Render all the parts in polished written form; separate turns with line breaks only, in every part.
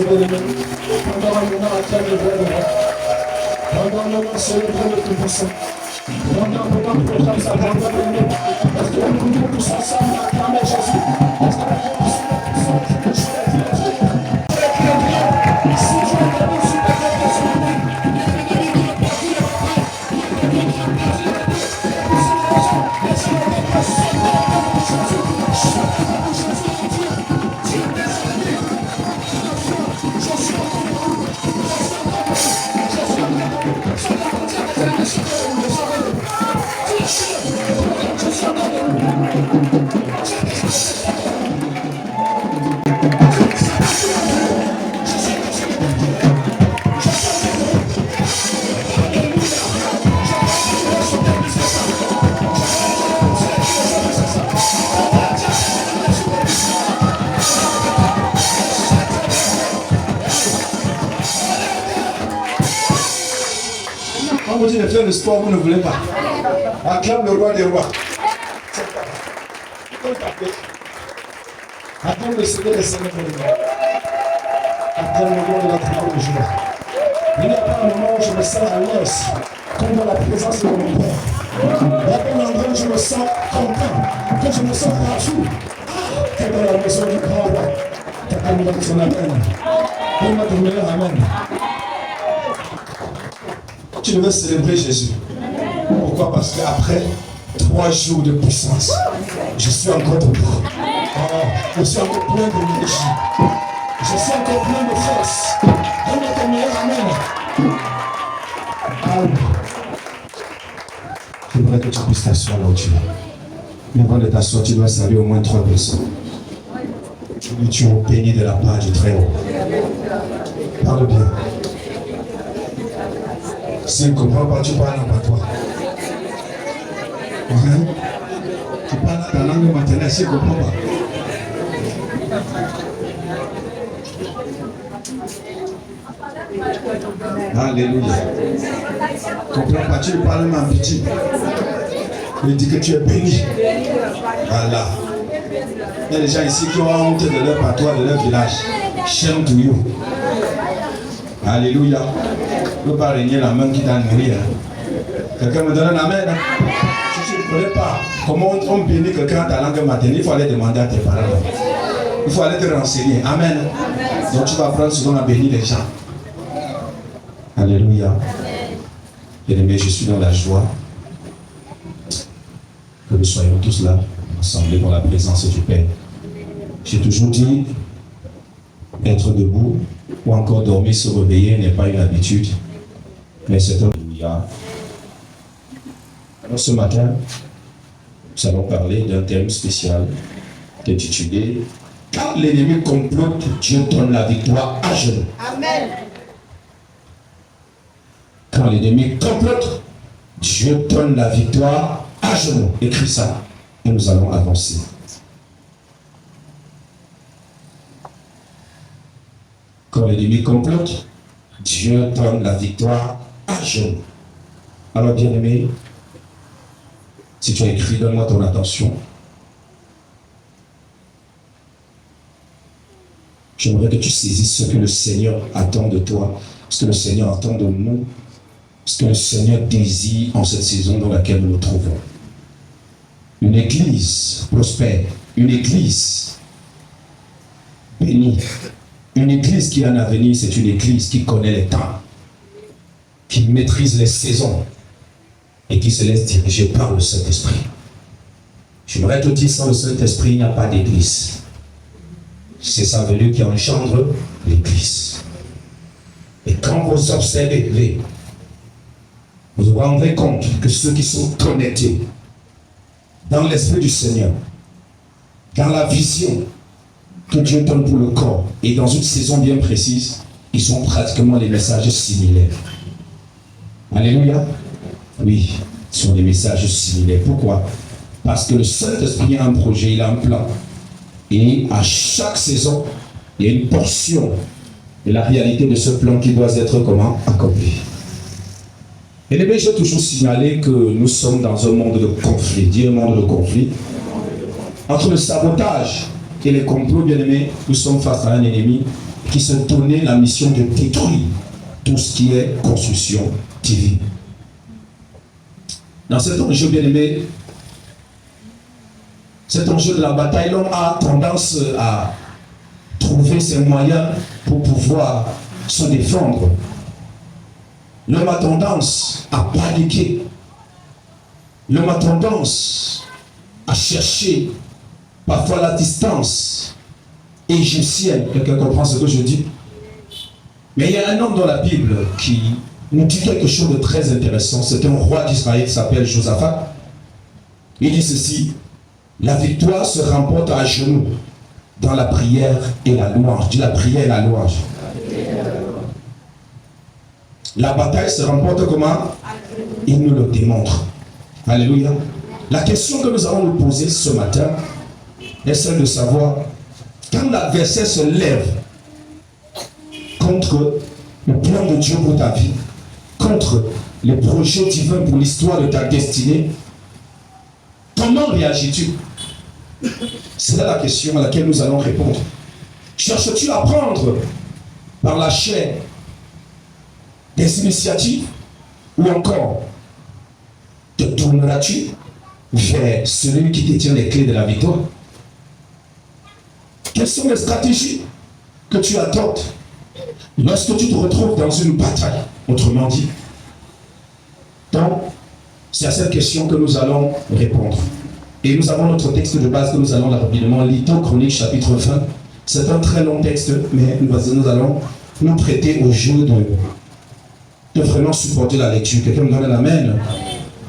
bien-aimés. Pendant un moment, acclame le bien-aimé. Pendant un moment, célèbre le Tout-Puissant. Pendant un moment, proclame sa grande bien-aimée. Est-ce que nous pouvons tous ensemble acclamer Jésus? Est-ce que nous pouvons tous acclamer Jésus? Si tu es venu sur ta tête de souvenir,
on vous dit de faire le sport, vous ne voulez pas. Acclame le roi des rois. Acclame le Seigneur des Seigneurs. Acclame le nom de la tribu de Juda. Il n'y a pas un moment où je me sens à l'aise, comme dans la présence de mon Père. Il n'y a pas un endroit où je me sens content, que je me sens partout. Que dans la maison du grand roi. T'acclame dans son amen. Donne-moi ton meilleur amen. Tu devais célébrer Jésus. Pourquoi? Parce qu'après 3 jours de puissance, je suis encore debout. Je suis encore plein d'énergie. Je suis encore plein de force. Donne-moi ton meilleur amen. J'aimerais que tu puisses t'asseoir là où tu es. Mais avant de t'asseoir, tu dois saluer au moins 3 personnes. Tu es béni de la part du Très-Haut. Parle bien. S'il ne comprend pas, tu parles en patois. Tu parles ta langue maternelle, s'il ne comprend pas. Alléluia. Tu ne comprends pas, tu parles en petit. Il dit que tu es béni. Voilà. Il y a des gens ici qui ont honte de leur patois, de leur village. Shame to you. Alléluia. Ne peux pas régner la main qui t'a nourri. Quelqu'un me donne la main. Si tu ne connais pas comment on bénit quelqu'un à ta langue maternelle, il faut aller demander à tes parents. Il faut aller te renseigner. Amen. Donc tu vas apprendre souvent à bénir les gens. Alléluia. Bien-aimés, je suis dans la joie que nous soyons tous là, ensemble dans la présence du Père. J'ai toujours dit, être debout ou encore dormir, se réveiller n'est pas une habitude, mais c'est un Alléluia. Alors ce matin, nous allons parler d'un thème spécial intitulé « Quand l'ennemi complote, Dieu donne la victoire à genoux ». Amen. Quand l'ennemi complote, Dieu donne la victoire à genoux. Écris ça et nous allons avancer. Quand l'ennemi complote, Dieu donne la victoire à genoux. Alors bien aimé, si tu as écrit, donne-moi ton attention. J'aimerais que tu saisisses ce que le Seigneur attend de toi, ce que le Seigneur attend de nous, ce que le Seigneur désire en cette saison dans laquelle nous nous trouvons. Une église prospère, une église bénie, une église qui a un avenir, c'est une église qui connaît les temps, qui maîtrise les saisons et qui se laisse diriger par le Saint-Esprit. J'aimerais te dire, sans le Saint-Esprit, il n'y a pas d'église. C'est sa venue qui engendre l'église. Et quand vous observez, vous vous rendrez compte que ceux qui sont connectés dans l'esprit du Seigneur, dans la vision que Dieu donne pour le corps, et dans une saison bien précise, ils ont pratiquement des messages similaires. Alléluia. Oui, ce sont des messages similaires. Pourquoi? Parce que le Saint-Esprit a un projet, il a un plan. Et à chaque saison, il y a une portion de la réalité de ce plan qui doit être comment? Accompli. Et les j'ai toujours signalé que nous sommes dans un monde de conflit. Dis un monde de conflit. Entre le sabotage et les complots, bien aimés, nous sommes face à un ennemi qui se donnait la mission de détruire tout ce qui est construction divine. Dans cet enjeu bien aimé, cet enjeu de la bataille, l'homme a tendance à trouver ses moyens pour pouvoir se défendre. L'homme a tendance à paniquer. L'homme a tendance à chercher parfois la distance égyptienne. Quelqu'un comprend ce que je dis? Mais il y a un homme dans la Bible qui nous dit quelque chose de très intéressant. C'est un roi d'Israël qui s'appelle Josaphat. Il dit ceci: la victoire se remporte à genoux dans la prière et la louange. Dis la prière et la louange. La bataille se remporte comment? Il nous le démontre. Alléluia. La question que nous allons nous poser ce matin est celle de savoir, quand l'adversaire se lève contre le plan de Dieu pour ta vie, contre les projets divins pour l'histoire de ta destinée, comment réagis-tu? C'est là la question à laquelle nous allons répondre. Cherches-tu à prendre par la chair des initiatives, ou encore te tourneras-tu vers celui qui détient les clés de la victoire? Quelles sont les stratégies que tu adoptes lorsque tu te retrouves dans une bataille, autrement dit? Donc, c'est à cette question que nous allons répondre. Et nous avons notre texte de base que nous allons rapidement lire, 2 Chroniques chapitre 20. C'est un très long texte, mais nous allons nous prêter au jeu de vraiment supporter la lecture. Quelqu'un me donne un amen.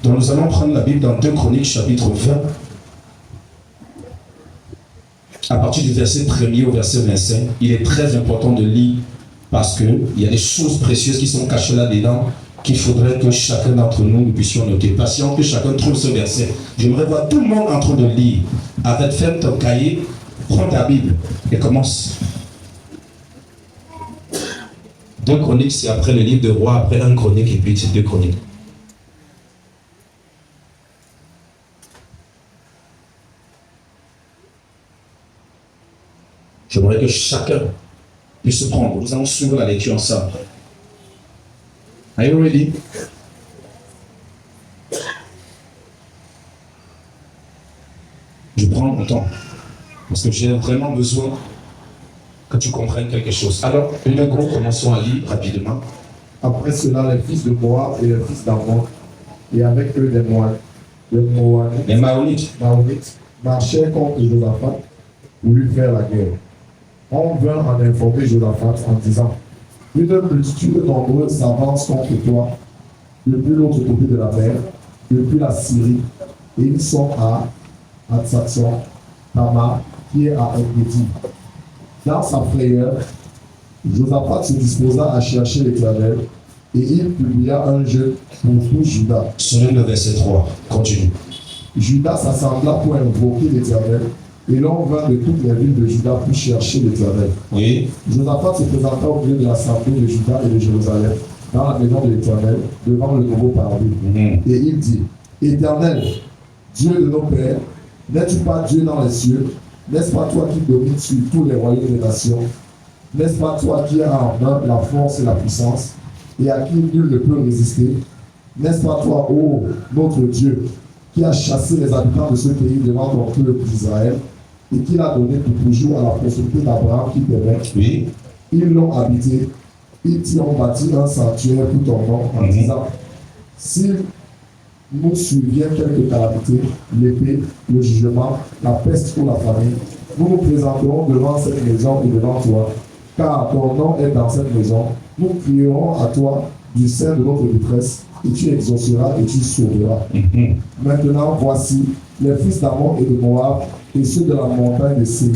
Donc nous allons prendre la Bible dans 2 Chroniques chapitre 20. À partir du verset 1er au verset 25, il est très important de lire parce qu'il y a des choses précieuses qui sont cachées là-dedans qu'il faudrait que chacun d'entre nous puissions noter. Patient que chacun trouve ce verset. J'aimerais voir tout le monde en train de lire. Avec ferme ton cahier, prends ta Bible et commence. 2 Chroniques, c'est après le livre de Rois, après 1 Chronique et puis c'est 2 Chroniques. J'aimerais que chacun puisse se prendre. Nous allons suivre la lecture ensemble. Are you ready? Je prends mon temps parce que j'ai vraiment besoin que tu comprennes quelque chose. Alors, commençons à lire rapidement.
Après cela, les fils de Moab et les fils d'Ammon, et avec eux les Maonites marchèrent contre Josaphat pour lui faire la guerre. On vint en informer Josaphat en disant: une multitude nombreuse s'avance contre toi depuis l'autre côté de la mer, depuis la Syrie, et ils sont à Hatsason, Tamar, qui est à En-Gedi. Dans sa frayeur, Josaphat se disposa à chercher l'Éternel, et il publia un jeu pour tout Juda.
Selon le verset 3, continue.
Juda s'assembla pour invoquer l'Éternel, et l'on vint de toutes les villes de Juda pour chercher l'Éternel. Oui. Josaphat se présenta au milieu de l'assemblée de Juda et de Jérusalem, dans la maison de l'Éternel, devant le nouveau parvis. Et il dit: Éternel, Dieu de nos pères, n'es-tu pas Dieu dans les cieux? N'est-ce pas toi qui domines sur tous les royaumes des nations? N'est-ce pas toi qui as en main la force et la puissance, et à qui nul ne peut résister? N'est-ce pas toi, ô notre Dieu, qui a chassé les habitants de ce pays devant ton peuple d'Israël, et qui l'a donné pour toujours à la prospérité d'Abraham qui t'aimait? Oui. Ils l'ont habité, ils t'y ont bâti un sanctuaire pour ton nom, en disant: si nous survient quelque calamité, l'épée, le jugement, la peste ou la famine, nous nous présenterons devant cette maison et devant toi, car ton nom est dans cette maison. Nous crierons à toi du sein de notre détresse, et tu exauceras et tu sauveras. Maintenant, voici les fils d'Ammon et de Moab, et ceux de la montagne de Séir,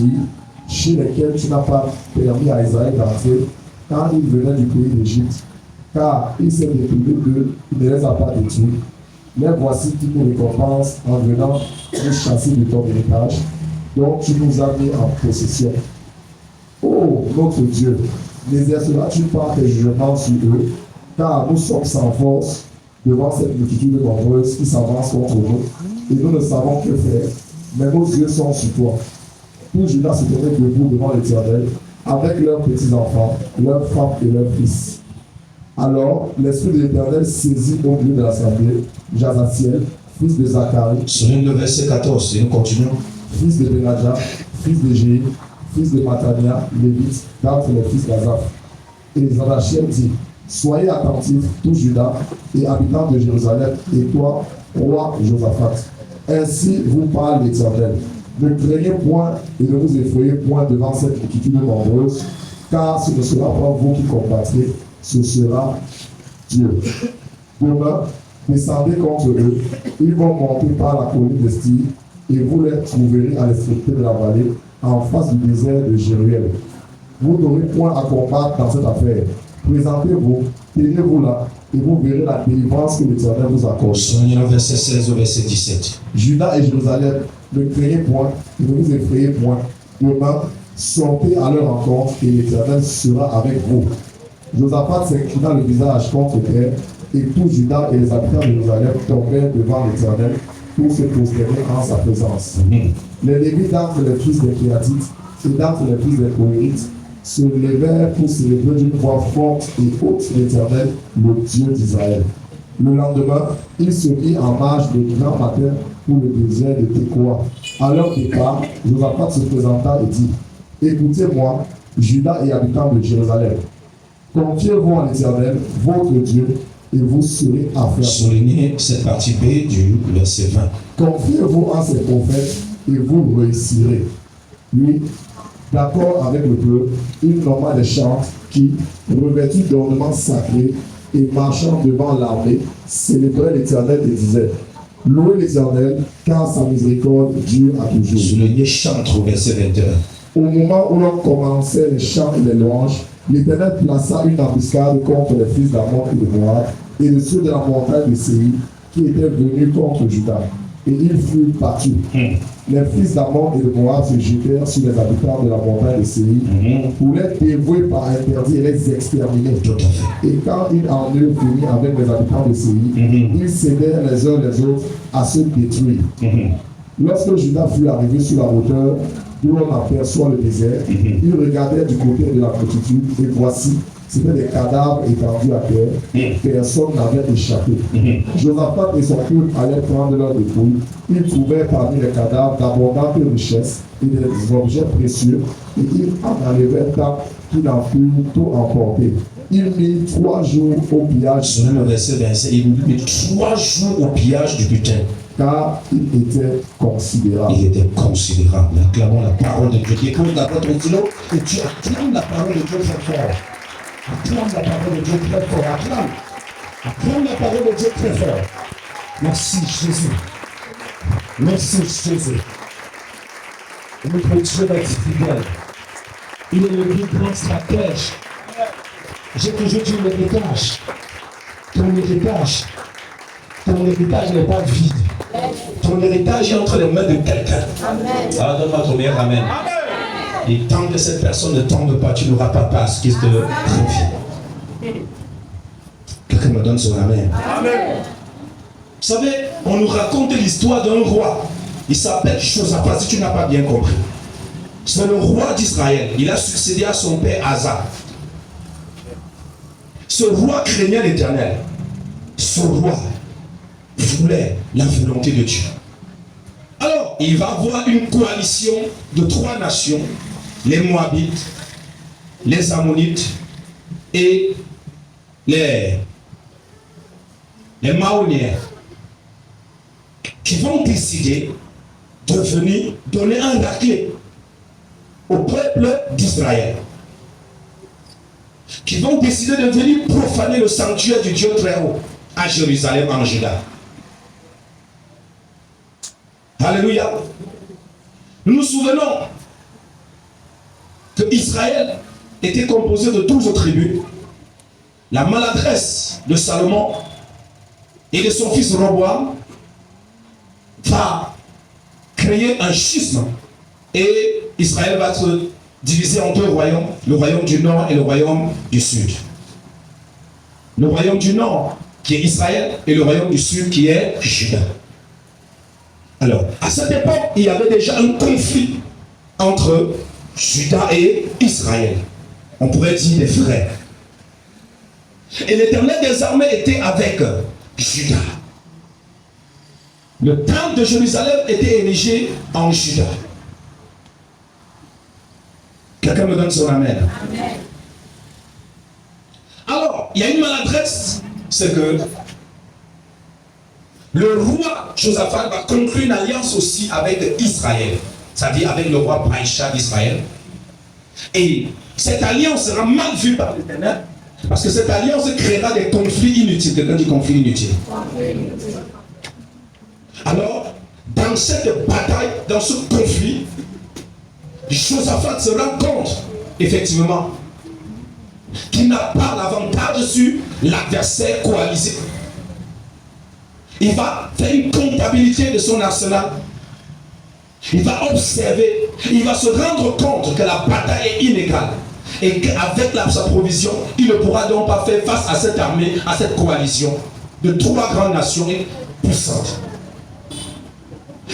chez lesquels tu n'as pas permis à Israël d'entrer, quand ils venaient du pays d'Égypte, car il s'est détourné d'eux, il ne les a pas détruits. Les voici qui nous récompensent en venant nous chasser de ton héritage, dont tu nous as mis en possession. Ô notre Dieu, n'exerceras-tu pas tes jugements sur eux, car nous sommes sans force devant cette multitude nombreuse qui s'avance contre nous, et nous ne savons que faire, mais nos yeux sont sur toi. Tout Judas se tenait debout devant l'Éternel, avec leurs petits-enfants, leurs femmes et leurs fils. Alors l'Esprit de l'Éternel saisit au milieu de l'assemblée Jazaziel, fils de Zacharie.
Souligne le verset 14 et nous continuons.
Fils de Benadja, fils de Jéhi, fils de Matania, lévite, d'entre les fils d'Azaph. Et Zacharie dit, soyez attentifs, tout Juda et habitants de Jérusalem, et toi, roi Josaphat. Ainsi vous parle l'Éternel. Ne craignez point et ne vous effrayez point devant cette multitude nombreuse, car ce ne sera pas vous qui combattrez, ce sera Dieu. Demain, descendez contre eux, ils vont monter par la colline de Styr, et vous les trouverez à l'extrémité de la vallée, en face du désert de Jéruel. Vous n'aurez point à combattre dans cette affaire. Présentez-vous, tenez-vous là, et vous verrez la délivrance que l'Éternel vous accorde.
Souligne le verset 16 au verset 17.
Judas et Jérusalem, ne craignez point, et ne vous effrayez point. Demain, sortez à leur rencontre, et l'Éternel sera avec vous. Josaphat s'inclina le visage contre terre, et tout Judas et les habitants de Jérusalem tombèrent devant l'Éternel pour se prosterner en sa présence. Les Lévites d'entre les fils des Kéatites et d'entre les fils des Kohélites se levèrent pour célébrer d'une voix forte et haute l'Éternel, le Dieu d'Israël. Le lendemain, ils se mirent en marche de grand matin pour le désert de Tekoa. À leur départ, Josaphat se présenta et dit, écoutez-moi, Judas et habitants de Jérusalem. Confiez-vous en l'Éternel, votre Dieu, et vous serez affermis.
Soulignez cette partie B du verset 20.
Confiez-vous en ses prophètes, et vous réussirez. Lui, d'accord avec le peuple, il nomma des chantres qui, revêtus d'ornements sacrés et marchant devant l'armée, célébraient l'Éternel et disaient, louez l'Éternel, car sa miséricorde dure à toujours.
Soulignez chantre au verset 21.
Au moment où l'on commençait les chants et les louanges, l'Éternel plaça une embuscade contre les fils d'Ammon et de Moab et de ceux de la montagne de Séir qui étaient venus contre Juda. Et ils furent battus. Les fils d'Ammon et de Moab se jetèrent sur les habitants de la montagne de Séir pour les dévouer par interdit et les exterminer.
Tout à fait.
Et quand ils en eurent fini avec les habitants de Séir, ils cédèrent les uns les autres à se détruire. Lorsque Juda fut arrivé sur la hauteur d'où on aperçoit le désert, il regardait du côté de la multitude, et voici, c'était des cadavres étendus à terre, personne n'avait échappé. Josaphat et son peuple allaient prendre leur dépouille, ils trouvèrent parmi les cadavres d'abondantes richesses et des objets précieux, et ils en enlevèrent tant qu'ils en furent tout emportés. Il mit 3 jours au pillage.
Soulignez le verset 27. Il mit 3 jours au pillage du butin.
Car il était considérable.
Il était considérable. Acclamons la parole de Dieu. Écoute la parole de Dieu et tu acclames la parole de Dieu très fort. Acclame la parole de Dieu très fort. Acclame. Acclame la parole de Dieu très fort. Merci Jésus. Merci Jésus. Notre Dieu est fidèle. Il est le plus grand stratège. J'ai toujours dit l'héritage. Ton héritage n'est pas vide. Ton héritage est entre les mains de quelqu'un. Alors donne-moi ton meilleur amen. Et tant que cette personne ne tombe pas, tu n'auras pas peur à ce qu'il te confie. Quelqu'un me donne son amen. Vous savez, on nous raconte l'histoire d'un roi. Il s'appelle Josaphat, si tu n'as pas bien compris. C'est le roi d'Israël. Il a succédé à son père Asa. Ce roi craignait l'Éternel. Ce roi voulait la volonté de Dieu. Alors, il va avoir une coalition de 3 nations, les Moabites, les Ammonites et les Maoniens, qui vont décider de venir donner un raclé au peuple d'Israël, qui vont décider de venir profaner le sanctuaire du Dieu très haut à Jérusalem en Juda. Alléluia. Nous nous souvenons que Israël était composé de 12 tribus. La maladresse de Salomon et de son fils Roboam va créer un schisme et Israël va être divisé en 2 royaumes, le royaume du nord et le royaume du sud. Le royaume du nord qui est Israël et le royaume du sud qui est Juda. Alors, à cette époque, il y avait déjà un conflit entre Juda et Israël. On pourrait dire des frères. Et l'Éternel des armées était avec Juda. Le temple de Jérusalem était érigé en Juda. Quelqu'un me donne son amen. Amen. Alors, il y a une maladresse, c'est que le roi Josaphat va conclure une alliance aussi avec Israël, c'est-à-dire avec le roi Baïcha d'Israël. Et cette alliance sera mal vue par l'Éternel, parce que cette alliance créera des conflits inutiles. Quelqu'un dit conflits inutiles. Alors, dans cette bataille, dans ce conflit, Josaphat se rend compte, effectivement, qu'il n'a pas l'avantage sur l'adversaire coalisé. Il va faire une comptabilité de son arsenal. Il va observer, il va se rendre compte que la bataille est inégale. Et qu'avec sa provision, il ne pourra donc pas faire face à cette armée, à cette coalition de 3 grandes nations puissantes.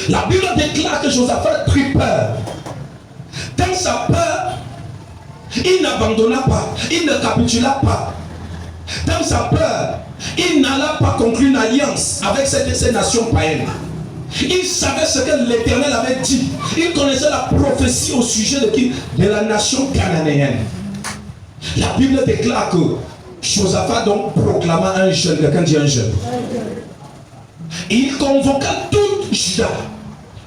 La Bible déclare que Josaphat prit peur. Dans sa peur, il n'abandonna pas, il ne capitula pas. Dans sa peur, il n'alla pas conclure une alliance avec ces nations païennes. Il savait ce que l'Éternel avait dit. Il connaissait la prophétie au sujet de qui? De la nation cananéenne. La Bible déclare que Josaphat donc proclama un jeûne. Quelqu'un dit un jeûne. Il convoqua tout Juda,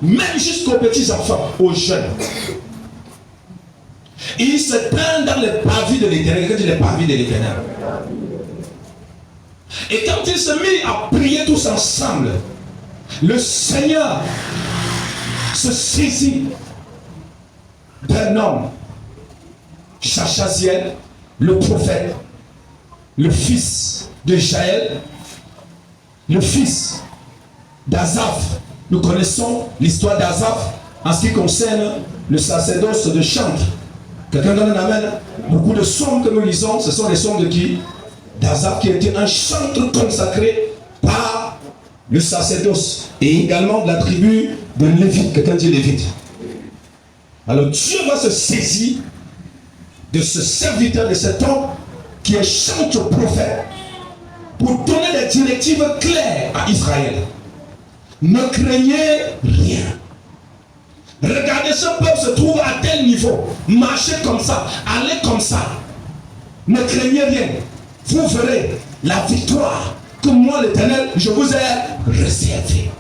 même jusqu'aux petits enfants, aux jeunes. Il se tint dans les parvis de l'Éternel. Quelqu'un dit les parvis de l'Éternel. Et quand il se mit à prier tous ensemble, le Seigneur se saisit d'un homme, Chachaziel, le prophète, le fils de Jaël, le fils d'Azaph. Nous connaissons l'histoire d'Azaph en ce qui concerne le sacerdoce de chantre. Quelqu'un donne un amen? Beaucoup de psaumes que nous lisons, ce sont les psaumes de qui? D'Azaph, qui était un chantre consacré par le sacerdoce, et également de la tribu de Lévite. Quelqu'un dit Lévite. Alors Dieu va se saisir de ce serviteur, de cet homme qui est chantre prophète, pour donner des directives claires à Israël. Ne craignez rien. Regardez, ce peuple se trouve à tel niveau. Marchez comme ça, allez comme ça. Ne craignez rien. Vous verrez la victoire que moi, l'Éternel, je vous ai réservée.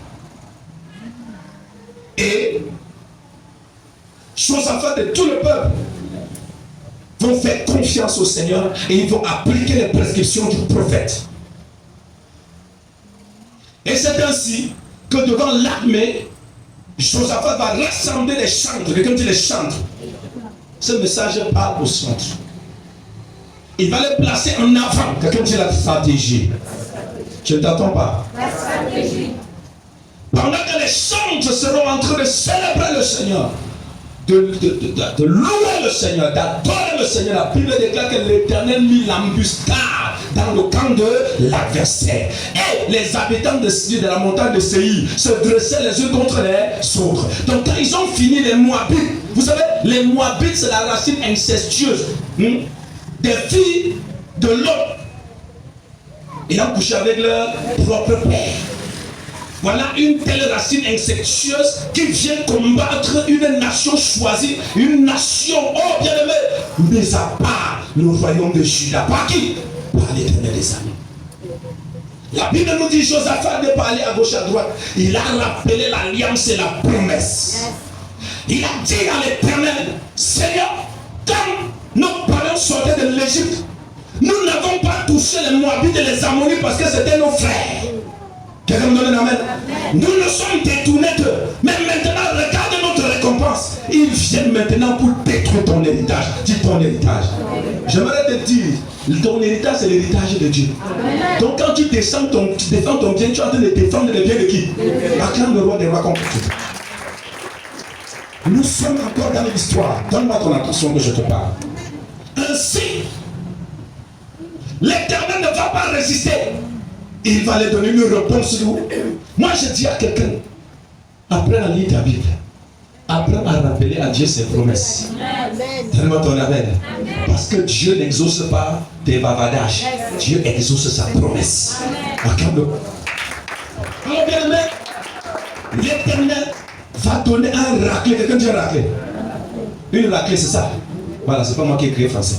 Et Josaphat et tout le peuple vont faire confiance au Seigneur et ils vont appliquer les prescriptions du prophète. Et c'est ainsi que devant l'armée, Josaphat va rassembler les chantres. Quelqu'un dit les chantres. Ce message parle au centre. Il va les placer en avant. Quelqu'un dit la stratégie. Je ne t'attends pas. La stratégie. Pendant que les chantres seront en train de célébrer le Seigneur, de louer le Seigneur, d'adorer le Seigneur, la Bible déclare que l'Éternel mit l'embuscade dans le camp de l'adversaire. Et les habitants de la montagne de Séir se dressaient les uns contre les autres. Donc quand ils ont fini, les Moabites, vous savez, les Moabites, c'est la racine incestueuse des filles de l'autre. Ils ont couché avec leur propre père. Voilà une telle racine incestueuse qui vient combattre une nation choisie, une nation, oh bien-aimé, mais à part le royaume de Juda. Par qui? Par l'Éternel des armées. La Bible nous dit Josaphat n'est pas allé à gauche à droite. Il a rappelé l'alliance et la promesse. Il a dit à l'Éternel, Seigneur, quand nos parents sortaient de l'Égypte, nous n'avons pas touché les Moabites et les Ammonites parce que c'était nos frères. Quelqu'un me donne un amen. Nous nous sommes détournés d'eux. Mais maintenant, regarde notre récompense. Ils viennent maintenant pour détruire ton héritage. Dis ton héritage. J'aimerais te dire, ton héritage, c'est l'héritage de Dieu. Amen. Donc quand tu défends ton bien, tu es en train de défendre le bien de qui? Acclame le roi des rois contre tout. Nous sommes encore dans l'histoire. Donne-moi ton attention que je te parle. Ainsi, l'Éternel ne va pas résister. Il va leur donner une réponse. Moi, je dis à quelqu'un, apprends à lire ta Bible. Apprends à rappeler à Dieu ses promesses. Donne-moi ton amen. Parce que Dieu n'exauce pas tes bavardages. Dieu exauce sa promesse. Regarde-le. Alors bien aimé, l'Éternel va donner un raclé. Quelqu'un dit un raclé? Une raclée, c'est ça. Voilà, c'est pas moi qui ai créé français.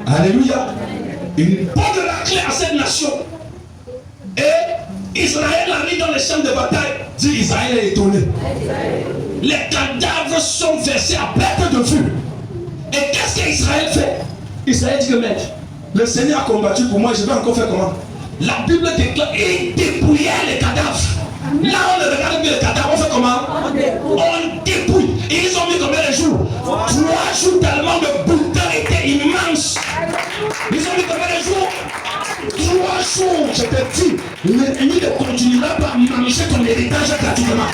Alléluia. Une bonne raclée à cette nation. Et Israël arrive dans les champs de bataille. Dit Israël est étonné. Les cadavres sont versés à perte de vue. Et qu'est-ce qu'Israël fait? Israël dit que mec, le Seigneur a combattu pour moi, je vais encore faire comment? La Bible déclare, il dépouillait les cadavres. Là on ne regarde plus les cadavres, on fait comment? On dépouille. Et ils ont mis combien de jours? 3 jours tellement le bulletin était immense. Ils ont mis combien de jours? 3 jours, je te dis, l'ennemi ne continuera pas à manger ton héritage gratuitement.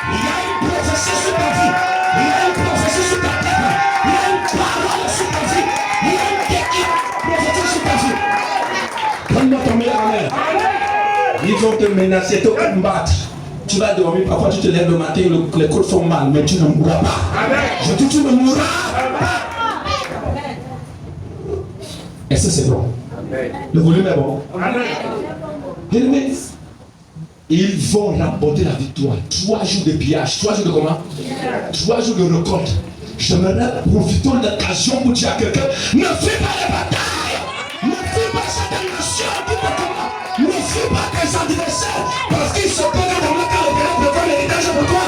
Il y a une prophétie sur ta vie. Il y a une prophétie sur ta tête. Il y a une parole sur ta vie. Il y a une déclaration prophétique sur ta vie. Donne-moi ton meilleur amen. Ils vont te menacer, te combattre. Tu vas dormir, parfois tu te lèves le matin, les côtes font mal, mais tu ne mourras pas. Je dis tu ne mourras pas. Est-ce que c'est bon? Le volume est bon. Bien-aimé, ils vont remporter la victoire. 3 jours de pillage. 3 jours de comment? 3 jours de récolte. J'aimerais profiter de l'occasion pour dire à quelqu'un, ne fais pas les batailles. Ne fais pas cette nation qui te combat. Ne fais pas tes adversaires. Parce qu'ils se connaissent dans le cas de préfère l'héritage pour toi.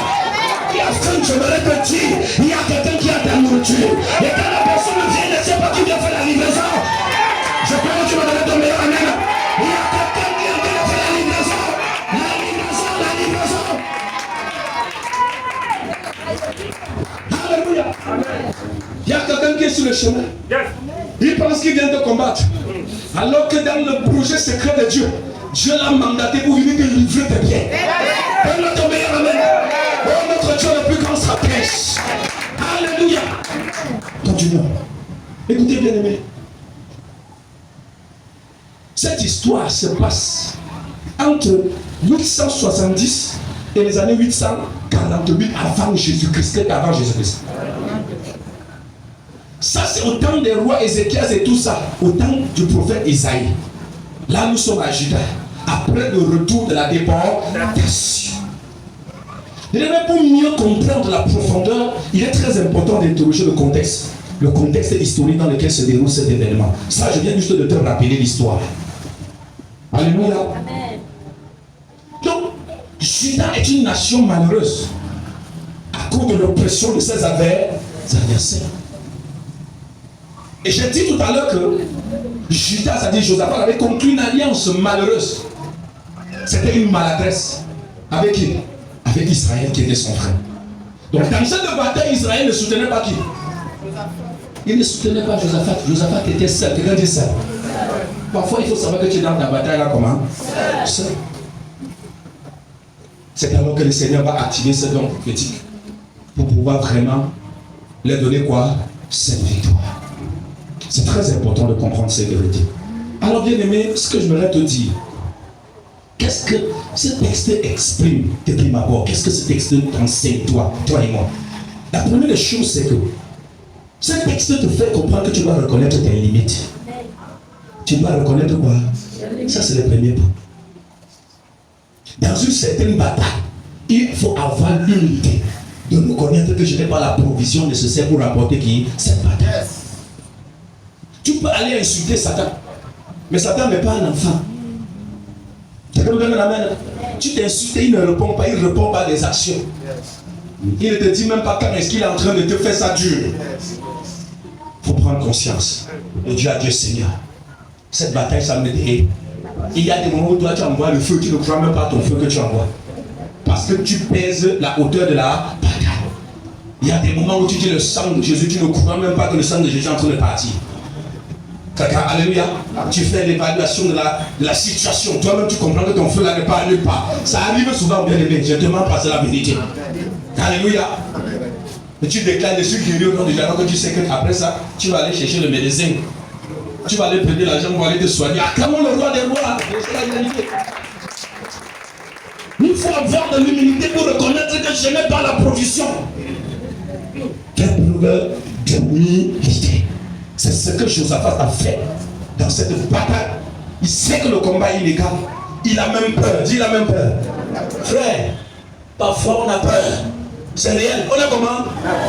Et enfin, j'aimerais te dire, il y a quelqu'un qui a ta nourriture. Et quand la personne vient, ne sait pas qui vient faire la livraison. Je crois que tu vas donner ton meilleur amen. Il y a quelqu'un qui a bien fait la livraison. Alléluia. Il y a quelqu'un qui est sur le chemin. Il pense qu'il vient te combattre. Alors que dans le projet secret de Dieu, Dieu l'a mandaté pour venir te livrer tes biens. Donne-le ton meilleur amen. Oh, notre Dieu le plus grand stratège. Alléluia. Continuons. Écoutez bien aimé. Cette histoire se passe entre 870 et les années 848 avant Jésus-Christ, avant Jésus-Christ. Ça, c'est au temps des rois Ézéchias et tout ça, au temps du prophète Isaïe. Là, nous sommes à Juda, après le retour de la déportation. Et pour mieux comprendre la profondeur, il est très important d'interroger le contexte historique dans lequel se déroule cet événement. Ça, je viens juste de te rappeler l'histoire. Alléluia. Amen. Donc, Juda est une nation malheureuse à cause de l'oppression de ses adversaires. Et j'ai dit tout à l'heure que Juda, c'est-à-dire Josaphat, avait conclu une alliance malheureuse. C'était une maladresse. Avec qui? Avec Israël qui était son frère. Donc dans cette bataille, Israël ne soutenait pas qui? Il ne soutenait pas Josaphat. Josaphat était seul. Quelqu'un dit seul. Parfois, il faut savoir que tu es dans ta bataille là comment? Seul. C'est alors que le Seigneur va activer ce don prophétique pour pouvoir vraiment leur donner quoi? Cette victoire. C'est très important de comprendre ces vérités. Alors bien aimé, ce que je voudrais te dire, qu'est-ce que ce texte exprime de prime abord? Qu'est-ce que ce texte t'enseigne, toi et moi? La première des choses, c'est que ce texte te fait comprendre que tu dois reconnaître tes limites. Tu dois reconnaître quoi? Ça, c'est le premier point. Dans une certaine bataille, il faut avoir l'unité de reconnaître que je n'ai pas la provision nécessaire pour rapporter qui? Cette bataille. Tu peux aller insulter Satan, mais Satan n'est pas un enfant. Tu t'insultes, il ne répond pas, il répond par des actions. Il ne te dit même pas quand est-ce qu'il est en train de te faire ça dur. Il faut prendre conscience. Et Dieu a Dieu Seigneur. Cette bataille, ça me dit. Il y a des moments où toi tu envoies le feu, tu ne crois même pas ton feu que tu envoies. Parce que tu pèses la hauteur de la bataille. Il y a des moments où tu dis le sang de Jésus, tu ne crois même pas que le sang de Jésus est en train de partir. Alléluia. Tu fais l'évaluation de la situation. Toi-même, tu comprends que ton feu là n'est pas nulle part. Ça arrive souvent, bien aimé. Je te demande pas, c'est la vérité. Alléluia. Et tu déclares dessus guéri au nom de Jésus. Alors que tu sais qu'après ça, tu vas aller chercher le médecin. Tu vas aller prêter l'argent pour aller te soigner. Acclamons le roi des rois. Il faut avoir de l'humilité pour reconnaître que je n'ai pas la provision. Quelle preuve d'humilité. C'est ce que Josaphat a fait dans cette bataille. Il sait que le combat est illégal. Il a même peur. Dis, il a même peur. Frère, parfois on a peur. C'est réel. On a comment?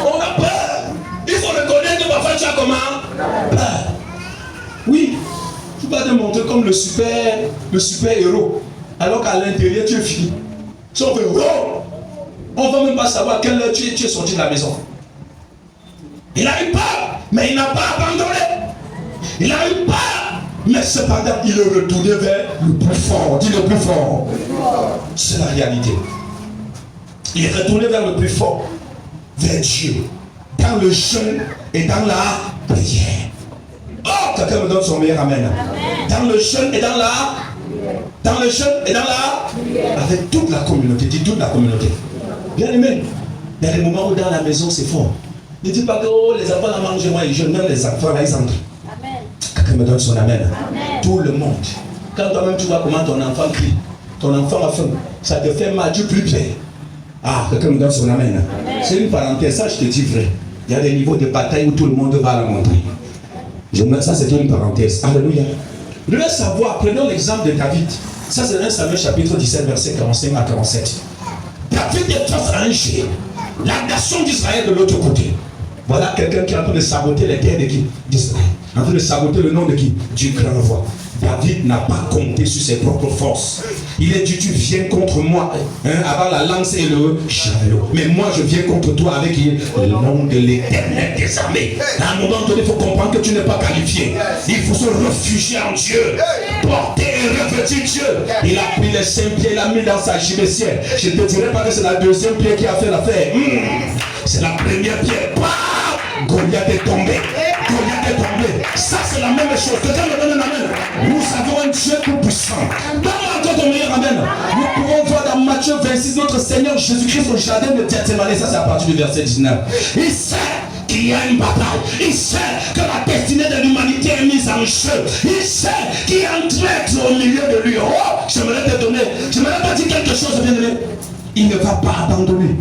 On a peur. Il faut reconnaître que parfois tu as comment? Peur. Oui. Tu vas te montrer comme le super héros. Alors qu'à l'intérieur tu es fini. Si on fait oh, on ne va même pas savoir quelle heure tu es sorti de la maison. Il a eu peur, mais il n'a pas abandonné. Il a eu peur, mais cependant il est retourné vers le plus fort. Dis le plus fort. C'est la réalité. Il est retourné vers le plus fort, vers Dieu, dans le jeûne et dans la prière. Oh, quelqu'un me donne son meilleur amen. Dans le jeûne et dans le jeûne et dans la avec toute la communauté. Dis toute la communauté. Bien aimé, il y a des moments où dans la maison c'est fort. Ne dis pas que oh, les enfants là mangent moi et je même les enfants là ils entrent. Quelqu'un me donne son amen. Tout le monde. Quand toi-même tu vois comment ton enfant crie, ton enfant a faim, ça te fait mal, tu pries bien. Ah, quelqu'un me donne son amen. C'est une parenthèse, ça je te dis vrai. Il y a des niveaux de bataille où tout le monde va la montrer. Ça c'est une parenthèse. Alléluia. Vous devez savoir, prenons l'exemple de David. Ça c'est 1 Samuel chapitre 17 verset 45 à 47. David est face à un géant. La nation d'Israël de l'autre côté. Voilà quelqu'un qui est en train de saboter les terres d'Israël. En train de saboter le nom de qui? Du grand roi. David n'a pas compté sur ses propres forces. Il est dit, tu viens contre moi avant la lance et le javelot. Mais moi, je viens contre toi avec le nom de l'Éternel des armées. À un moment donné, il faut comprendre que tu n'es pas qualifié. Il faut se réfugier en Dieu. Porter et revêtir Dieu. Il a pris les 5 pieds, il l'a mis dans sa gibecière. Je ne te dirai pas que c'est la deuxième pierre qui a fait l'affaire. C'est la première pierre. Goliath est tombé. Goliath est tombé. Ça, c'est la même chose. Quelqu'un me donne un amen. Nous avons un Dieu tout puissant. Donne-moi encore ton meilleur amen. Nous pouvons voir dans Matthieu 26 notre Seigneur Jésus-Christ au jardin de Gethsémani. Ça, c'est à partir du verset 19. Il sait qu'il y a une bataille. Il sait que la destinée de l'humanité est mise en jeu. Il sait qu'il y a un traître au milieu de lui. Oh, j'aimerais te donner. J'aimerais te dire quelque chose, bien aimé. Il ne va pas abandonner.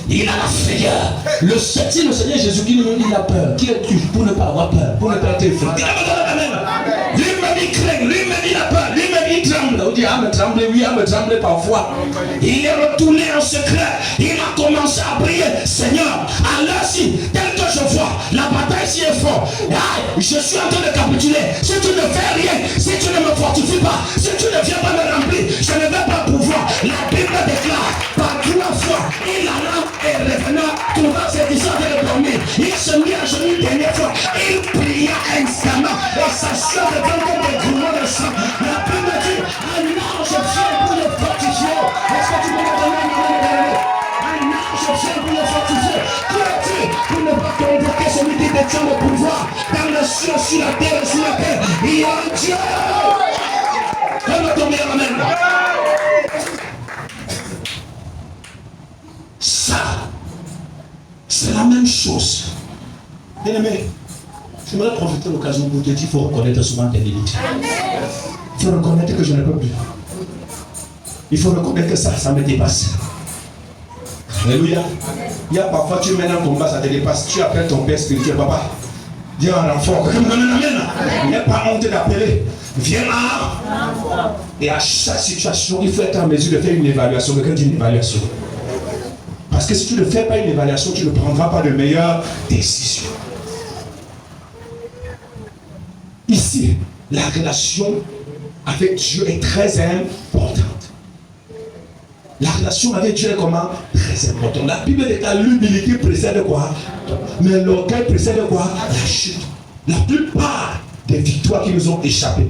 Il a la frayeur. Le Seigneur Jésus-Christ, il a peur. Qui es-tu pour ne pas avoir peur, pour ne pas être effrayé? Lui-même il craint, lui-même il a peur, lui-même il tremble. On dit, ah me trembler, oui, ah me trembler parfois. Il est retourné en secret. Il a commencé à prier. Seigneur, à l'heure-ci, tel que je vois, la bataille si est forte. Je suis en train de capituler. Si tu ne fais rien, si tu ne me fortifies pas, si tu ne viens pas me remplir, je ne vais pas pouvoir. La Bible déclare, par 3 fois, il alla et revenant, trouvant cette histoire de dormir. Il se mit à genoux une dernière fois. Il pria instamment. Et sa soeur devint comme des goulots de sang. La Bible dit, un ange vient pour le fortifier. Est-ce que tu peux me donner un ange vient pour le fortifier? Qui est-il pour ne pas convoquer celui qui détient le pouvoir dans le ciel, sur la terre et sur la terre? Il y a un Dieu. Comment tomber à la main? Ça, c'est la même chose. Bien aimé, j'aimerais profiter de l'occasion pour te dire qu'il faut reconnaître souvent tes limites. Il faut reconnaître que je ne peux plus. Il faut reconnaître que ça me dépasse. Alléluia. Il y a parfois, tu mènes un combat, ça te dépasse. Tu appelles ton père spirituel, papa. Dis à un enfant, il n'y a pas honte d'appeler. Viens là. Et à chaque situation, il faut être en mesure de faire une évaluation. Quelqu'un dit une évaluation. Parce que si tu ne fais pas une évaluation, tu ne prendras pas de meilleures décisions. Ici, la relation avec Dieu est très importante. La relation avec Dieu est comment? Très importante. La Bible déclare l'humilité précède quoi? Mais l'orgueil précède quoi? La chute. La plupart des victoires qui nous ont échappé,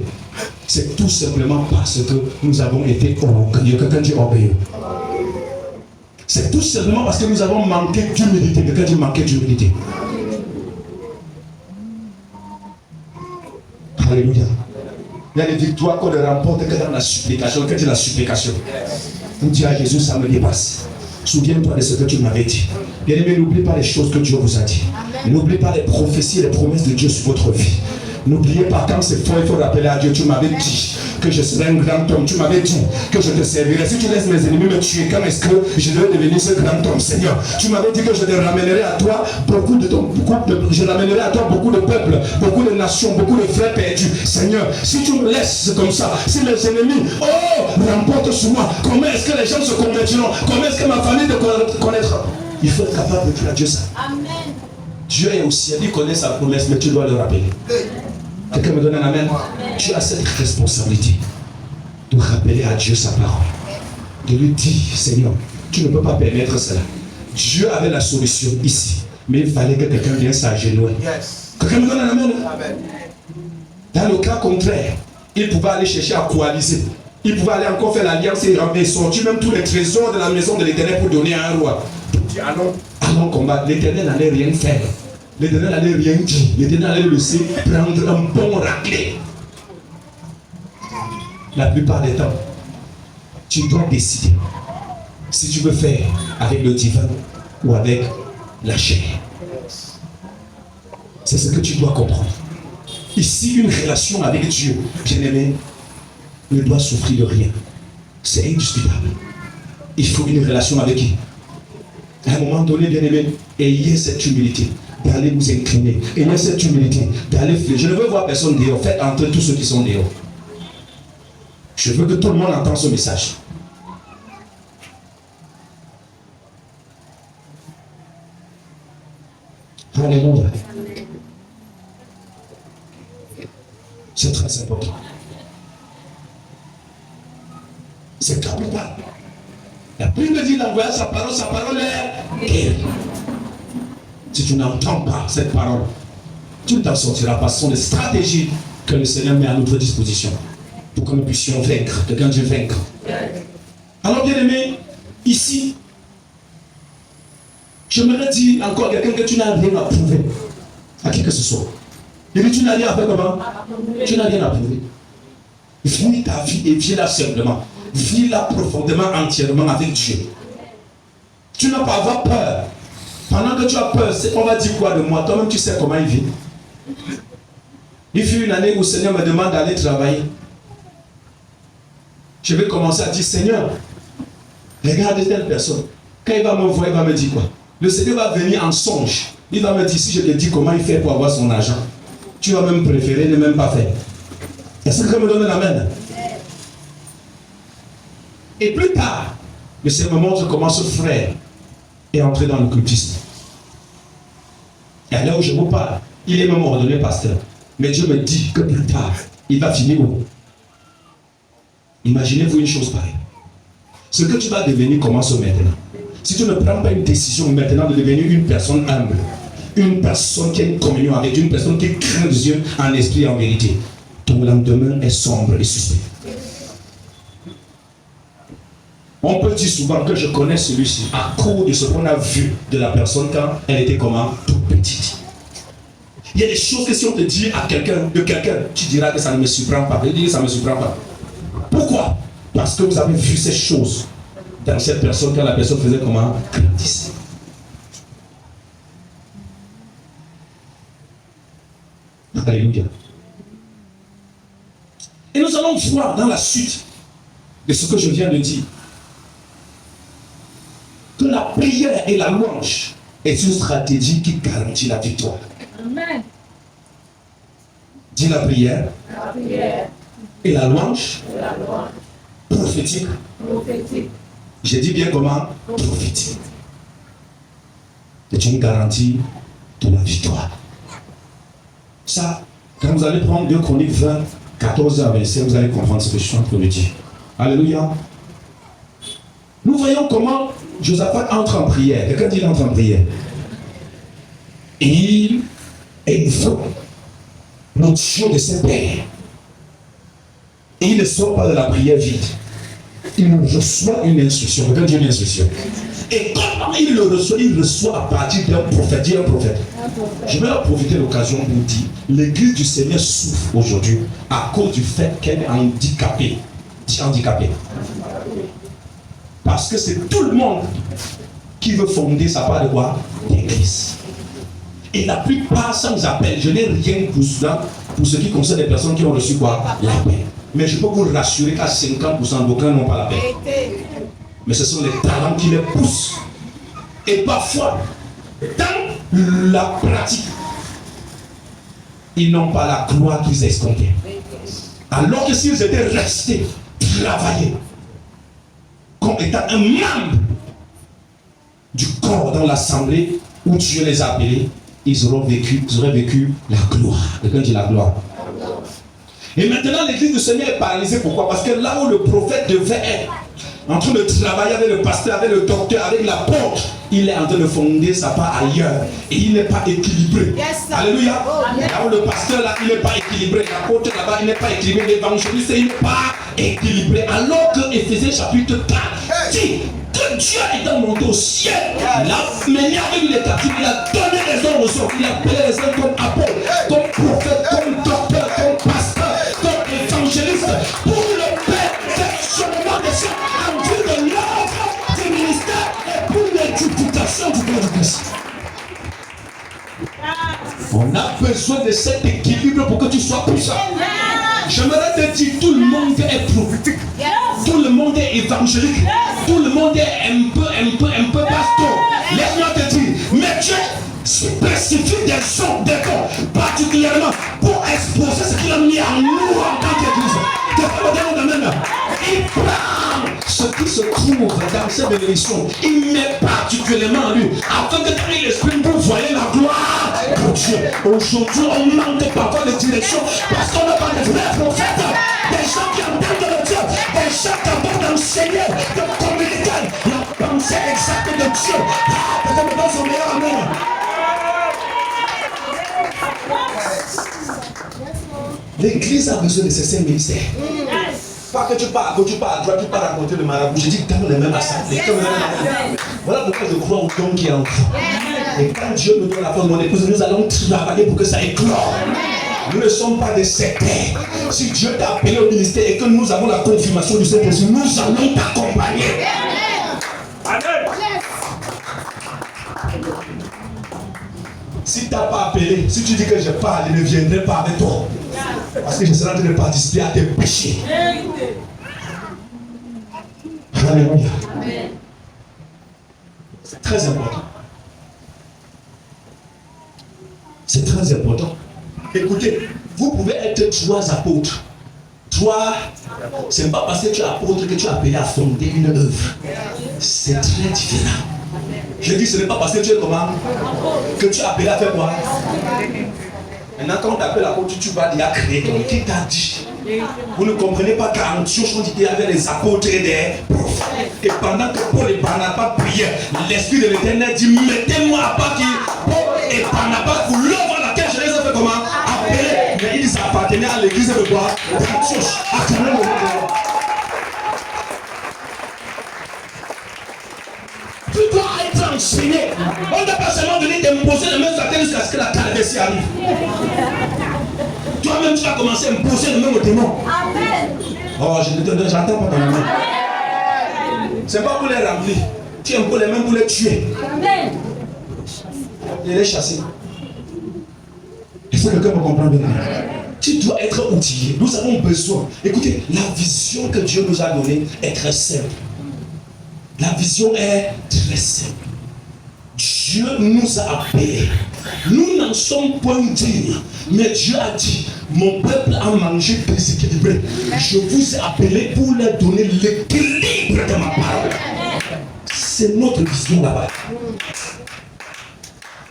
c'est tout simplement parce que nous avons été orgueilleux. Quelqu'un dit orgueilleux. C'est tout simplement parce que nous avons manqué d'humilité. Quelqu'un dit manqué d'humilité. Alléluia. Il y a des victoires qu'on ne remporte que dans la supplication. Quelqu'un dit la supplication. On dit à Jésus, ça me dépasse. Souviens-toi de ce que tu m'avais dit. Bien aimé, n'oublie pas les choses que Dieu vous a dit. N'oublie pas les prophéties et les promesses de Dieu sur votre vie. N'oubliez pas, quand c'est fort, il faut rappeler à Dieu. Tu m'avais dit que je serais un grand homme. Tu m'avais dit que je te servirai. Si tu laisses mes ennemis me tuer, quand est-ce que je devais devenir ce grand homme, Seigneur? Tu m'avais dit que je te ramènerai à toi je ramènerai à toi beaucoup de peuples, beaucoup de nations, beaucoup de frères perdus. Seigneur, si tu me laisses comme ça, si mes ennemis, remportent sur moi, comment est-ce que les gens se convertiront? Comment est-ce que ma famille te connaîtra? Il faut être capable de dire à Dieu ça. Amen. Dieu est au ciel, il connaît sa promesse, mais tu dois le rappeler. Quelqu'un me donne un amen? Tu as cette responsabilité de rappeler à Dieu sa parole. De lui dire, Seigneur, tu ne peux pas permettre cela. Dieu avait la solution ici, mais il fallait que quelqu'un vienne s'agenouiller. Quelqu'un me donne un amen? Dans le cas contraire, il pouvait aller chercher à coaliser. Il pouvait aller encore faire l'alliance et sortir même tous les trésors de la maison de l'Éternel pour donner à un roi. Allons combattre. L'Éternel n'allait rien faire. L'Éternel n'allait rien dire. L'Éternel allait le laisser prendre un bon raclé. La plupart des temps, tu dois décider si tu veux faire avec le divin ou avec la chair. C'est ce que tu dois comprendre. Ici, une relation avec Dieu, bien-aimé, ne doit souffrir de rien. C'est indiscutable. Il faut une relation avec qui? À un moment donné, bien-aimé, ayez cette humilité d'aller vous incliner. Ayez cette humilité d'aller faire. Je ne veux voir personne dehors. Faites entrer tous ceux qui sont dehors. Je veux que tout le monde entende ce message. Alléluia. C'est très important. C'est capital. La Bible dit d'envoyer sa parole est guerre. Si tu n'entends pas cette parole, tu ne t'en sortiras pas. Ce sont des stratégies que le Seigneur met à notre disposition pour que nous puissions vaincre, que quand Dieu vaincre. Alors bien aimé, ici, j'aimerais dire encore à quelqu'un que tu n'as rien à prouver à qui que ce soit. Il dit, tu n'as rien à faire comment? Tu n'as rien à prouver. Vis ta vie et vis-la simplement. Vis-la profondément, entièrement avec Dieu. Tu n'as pas à avoir peur. Pendant que tu as peur, on va dire quoi de moi? Toi-même, tu sais comment il vit. Il fut une année où le Seigneur me demande d'aller travailler. Je vais commencer à dire, Seigneur, regarde telle personne. Quand il va me voir, il va me dire quoi? Le Seigneur va venir en songe. Il va me dire, si je te dis comment il fait pour avoir son argent, tu vas même préférer ne même pas faire. Est-ce que je me donne l'amen? Et plus tard, le Seigneur me montre comment ce frère est entré dans l'occultisme. Et à l'heure où je vous parle, il est même ordonné pasteur. Mais Dieu me dit que plus tard, il va finir où? Imaginez-vous une chose pareille. Ce que tu vas devenir commence maintenant. Si tu ne prends pas une décision maintenant de devenir une personne humble, une personne qui a une communion avec, une personne qui craint Dieu en esprit et en vérité, ton lendemain est sombre et suspect. On peut dire souvent que je connais celui-ci à cause de ce qu'on a vu de la personne quand elle était comment? Toute petite. Il y a des choses que si on te dit à quelqu'un, tu diras que ça ne me surprend pas. Je dis que ça ne me surprend pas. Pourquoi? Parce que vous avez vu ces choses dans cette personne quand la personne faisait comment? Grandissait. Alléluia. Et nous allons voir dans la suite de ce que je viens de dire que la prière et la louange est une stratégie qui garantit la victoire. Amen. Dis la prière et la louange, prophétique. J'ai dit bien comment? Prophétique. C'est une garantie de la victoire. Ça, quand vous allez prendre 2 Chroniques 20, 14 à 25, vous allez comprendre ce que je suis en train de dire. Alléluia. Nous voyons comment Josaphat entre en prière. Quelqu'un dit il entre en prière. Il invoque le Dieu de ses pères. Et il ne sort pas de la prière vide. Il reçoit une instruction. Quelqu'un dit une instruction. Et comment il le reçoit? Il reçoit à partir d'un prophète. Dis un prophète. Je vais profiter de l'occasion pour dire, l'église du Seigneur souffre aujourd'hui à cause du fait qu'elle est handicapée. Dis handicapée. Parce que c'est tout le monde qui veut fonder sa part de quoi? L'église. Et la plupart sans appel, je n'ai rien pour cela, pour ce qui concerne les personnes qui ont reçu quoi? La paix. Mais je peux vous rassurer qu'à 50%, d'aucuns n'ont pas la paix. Mais ce sont les talents qui les poussent. Et parfois, dans la pratique, ils n'ont pas la gloire qu'ils escomptaient. Alors que s'ils étaient restés, travailler, comme étant un membre du corps dans l'assemblée où Dieu les a appelés, ils auraient vécu la gloire. Quelqu'un dit la gloire. Et maintenant, l'église du Seigneur est paralysée. Pourquoi? Parce que là où le prophète devait être en train de travailler avec le pasteur, avec le docteur, avec l'apôtre, il est en train de fonder sa part ailleurs. Et il n'est pas équilibré. Yes, alléluia. Là où le pasteur, là, il n'est pas équilibré. L'apôtre, là-bas, il n'est pas équilibré. L'évangéliste, il n'est pas équilibré. Alors que Éphésiens chapitre 4 dit que Dieu est monté au ciel. La manière dont il est captif, il a donné les hommes aux autres. Il a appelé les hommes comme apôtres, comme prophètes, comme docteurs, comme pasteurs, comme évangélistes, pour le perfectionnement des saints, en vue de l'œuvre du ministère et pour l'édification du corps du Christ. On a besoin de cet équilibre pour que tu sois puissant. J'aimerais te dire, tout le monde est prophétique. Tout le monde est évangélique. Tout le monde est un peu pasteur. Laisse-moi te dire, mais Dieu spécifie des sons, des corps, particulièrement pour exposer ce qu'il a mis en nous en tant qu'église. Il prend ce qui se trouve dans cette bénédiction, il met particulièrement en lui, afin que dans l'esprit vous voyez la gloire de Dieu. Aujourd'hui, on manque parfois de direction parce qu'on n'a pas de vrais prophètes, des gens qui entendent le Dieu, des gens capables d'enseigner, de communiquer la pensée exacte de Dieu. Peut-être dans son meilleur amour. L'église a besoin de ces 5 ministères. Pas que tu pars à droite, tu pars à côté de marabout. Je dis dans les mêmes assemblées. Voilà pourquoi je crois au don qui est en vous. Et quand Dieu nous donne la force de mon épouse, nous allons travailler pour que ça éclore. Nous ne sommes pas des sectaires. Si Dieu t'a appelé au ministère et que nous avons la confirmation du Saint-Esprit, nous allons t'accompagner. Amen. Si tu n'as pas appelé, si tu dis que je parle, je ne viendrai pas avec toi. Parce que je serai en train de participer à tes péchés. Alléluia. C'est très important. C'est très important. Écoutez, vous pouvez être 3 apôtres. 3, ce n'est pas parce que tu es apôtre que tu es appelé à fonder une œuvre. C'est très différent. Je dis, ce n'est pas parce que tu es comment que tu es appelé à faire quoi. Maintenant, quand on t'appelle apôtre, tu vas dire créer. Qui t'a dit? Vous ne comprenez pas qu'en Antioche, on dit qu'il y avait les apôtres et des prophètes. Et pendant que Paul et Barnabas priaient, l'Esprit de l'Éternel dit, mettez-moi à part qui Paul et Barnabas pour l'œuvre à laquelle je les ai fait comment appeler. Mais ils appartenaient à l'église de quoi? D'Antioche. Acclamez le nom de Dieu. Tu dois être enseigné. On ne doit pas seulement venir t'imposer le même satellite jusqu'à ce que la calvitie arrive. Toi-même, tu vas commencer à imposer le même au démon. Amen. Oh, j'entends pas ton amen. C'est pas pour les remplir. Tu imposes les mêmes pour les tuer. Amen. Et les chasser. Est-ce que quelqu'un me comprend bien? Tu dois être outillé. Nous avons besoin. Écoutez, la vision que Dieu nous a donnée est très simple. La vision est très simple. Dieu nous a appelés. Nous n'en sommes point dignes. Mais Dieu a dit, mon peuple a mangé déséquilibré. Je vous ai appelés pour leur donner l'équilibre de ma parole. C'est notre vision là-bas.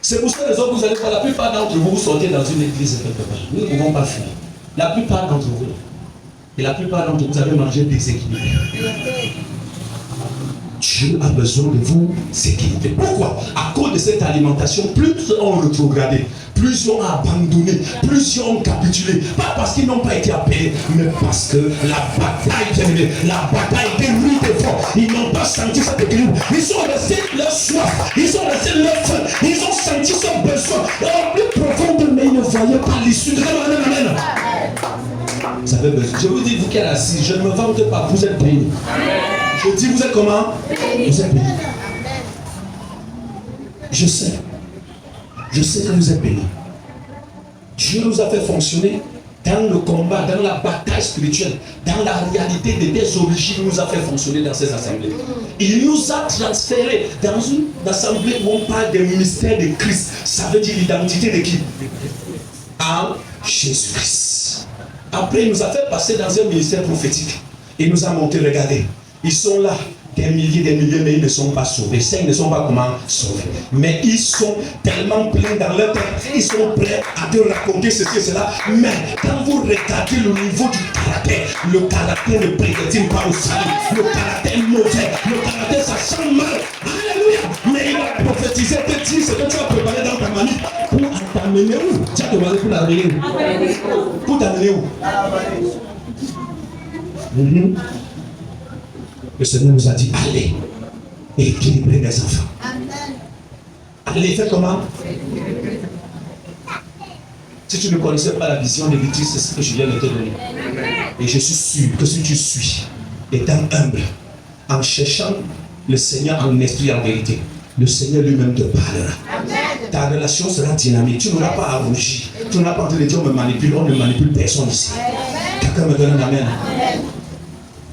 C'est pour ça que les autres, vous allez voir, la plupart d'entre vous, vous sortez dans une église quelque part. Nous ne pouvons pas faire. La plupart d'entre vous. Et la plupart d'entre vous avez mangé déséquilibré. Dieu a besoin de vous s'équilibrer. Pourquoi? À cause de cette alimentation, plus ont rétrogradé, plus ont abandonné, plus ont capitulé. Pas parce qu'ils n'ont pas été appelés, mais parce que la bataille était menée. La bataille était rude et forte. Ils n'ont pas senti cet équilibre. Ils ont resté leur soif, ils ont resté leur faim, ils ont senti son besoin. En plus profond, mais ils ne voyaient pas l'issue. Amen. Ça fait besoin. Je vous dis, vous qui êtes assis, je ne me vante pas, vous êtes bénis. Je dis, vous êtes comment? Vous êtes bénis. Je sais que vous êtes bénis. Dieu nous a fait fonctionner dans le combat, dans la bataille spirituelle, dans la réalité de tes origines, nous a fait fonctionner dans ces assemblées. Il nous a transférés dans une assemblée où on parle des mystères de Christ. Ça veut dire l'identité de qui? En Jésus-Christ. Après, il nous a fait passer dans un ministère prophétique. Il nous a montré, regardez, ils sont là. Des milliers, mais ils ne sont pas sauvés. Ces ils ne sont pas comment sauvés. Mais ils sont tellement pleins dans leur tête. Ils sont prêts à te raconter ceci et cela. Mais quand vous regardez le niveau du caractère, le caractère ne prédestine pas au salut. Le caractère mauvais. Le caractère, ça sent mal. Alléluia. Mais il a prophétisé, te dit ce que tu as préparé dans ta manif. Pour t'amener où? Tu as demandé pour l'amener où? Pour t'amener où? Le Seigneur nous a dit, allez, équilibrer les enfants. Allez, faites comment? Si tu ne connaissais pas la vision de l'Église, c'est ce que je viens de te donner. Et je suis sûr que si tu suis, étant humble, en cherchant le Seigneur en esprit et en vérité, le Seigneur lui-même te parlera. Ta relation sera dynamique. Tu n'auras pas à rougir. Tu n'auras pas envie de dire, on me manipule. On ne manipule personne ici. Quelqu'un me donne un amen.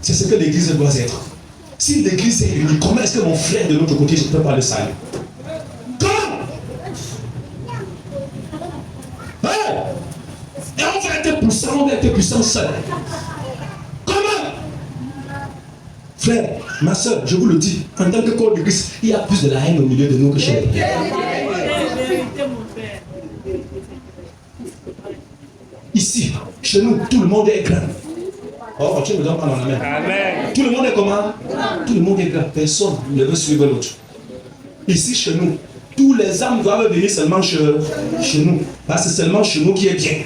C'est ce que l'Église doit être. Si l'Église est unie, comment est-ce que mon frère de l'autre côté, je ne peux pas le saluer? Comment? Et on va être puissant, on va être puissant seul. Comment? Frère, ma soeur, je vous le dis, en tant que corps d'église, il y a plus de la haine au milieu de nous que chez les. Ici, chez nous, tout le monde est grand. Oh, tu me donnes pas mon amen. Amen. Tout le monde est comment? Tout le monde est grand. Personne ne veut suivre l'autre. Ici, chez nous, tous les âmes doivent venir seulement chez nous. Parce que c'est seulement chez nous qui est bien.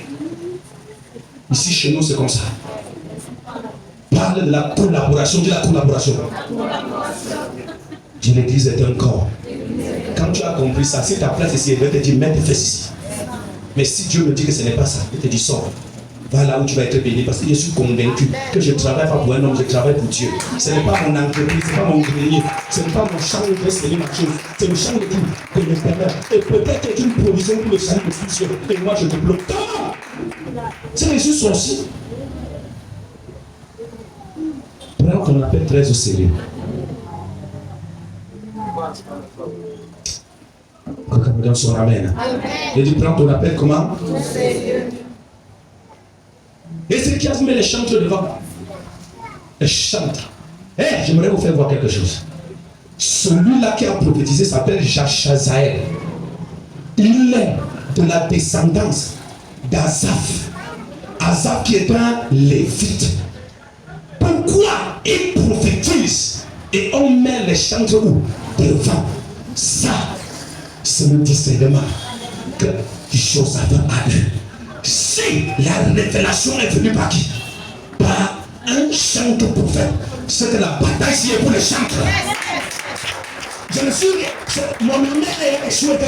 Ici, chez nous, c'est comme ça. Parle de la collaboration. Dis la collaboration. Dis l'église est un corps. Quand tu as compris ça, si ta place ici, elle va te dire, mets tes fesses ici. Mais si Dieu me dit que ce n'est pas ça, il te dit, sors. Va là où tu vas être béni parce que je suis convaincu que je ne travaille pas pour un homme, je travaille pour Dieu. Ce n'est pas mon entreprise, ce n'est pas mon grenier, ce n'est pas mon champ où je vais sceller ma chose, c'est le champ de tout que je permets. Et peut-être qu'il y a une provision pour le salut de Dieu. Et moi je te bloque. Ces messieurs sont aussi. Prends ton appel très au sérieux. Quelqu'un me donne son amen. Et dit prends ton appel comment? Au sérieux. Et c'est qui a mis les chantres devant. Les chantres. J'aimerais vous faire voir quelque chose. Celui-là qui a prophétisé s'appelle Jachazaël. Il est de la descendance d'Azaph. Azaph qui est un lévite. Pourquoi il prophétise et on met les chantres où? Devant. Ça, c'est le discernement que Josaphat a eu. Si la révélation est venue par qui? Par un chantre prophète. C'est que la bataille ici est pour les chantres. Je me suis dit, mon ami est échoué.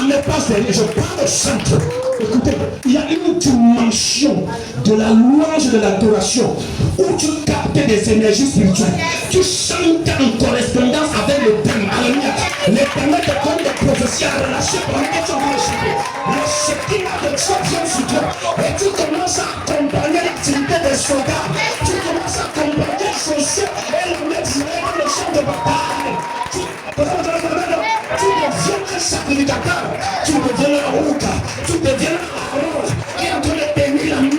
Mais pas sérieux, je parle de chantre. Écoutez, il y a une dimension de la louange de l'adoration où tu captes des énergies spirituelles. Tu chantes en correspondance avec le thème. Alléluia. Les thèmes te donnent des prophéties à relâcher pendant que tu vas chanter. Le Shekinah de Dieu vient sur toi. Et tu commences à accompagner l'activité des soldats. Tu commences à accompagner les chaussures et le mettre dans le champ de bataille. Tu deviens un sacrificateur, tu deviens un route, tu deviens un rose qui est en train de tenir la main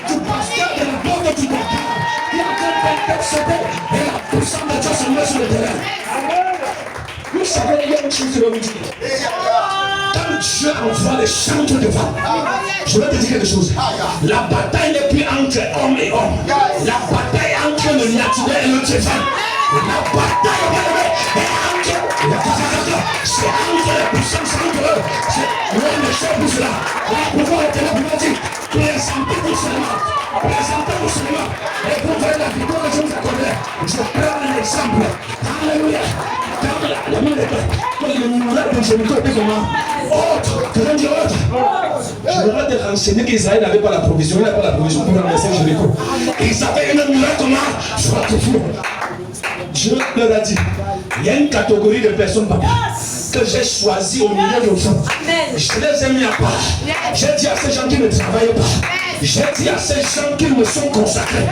du pasteur de la porte du bâtard, qui est en train d'intercéder et la puissance de Dieu se met sur le terrain. Vous savez, il y a une chose que je vais vous dire. Quand Dieu envoie les chantres devant, je vais te dire quelque chose. La bataille n'est plus entre homme et homme. La bataille est entre le naturel et le divin. La bataille est entre c'est entre les puissances, entre eux. C'est l'homme de chef pour cela. La pouvoir était là pour dire, présentez-vous seulement. Présentez-vous seulement. Et pour faire la victoire que je vous accorde, je prends un exemple. Alléluia. Quand la main est quand le numéro de Jéricho était comment? Autre. Que l'on dit autre. Je voudrais te renseigner qu'Israël n'avait pas la provision. Il n'avait pas la provision pour renverser Jéricho. Ils avaient une muraille comment? Fortifiée. Dieu leur a dit, il y a une catégorie de personnes, papa. que j'ai choisis au milieu de vous. Je les ai mis à part. J'ai dit à ces gens qui ne travaillent pas. J'ai dit à ces gens qui me sont consacrés.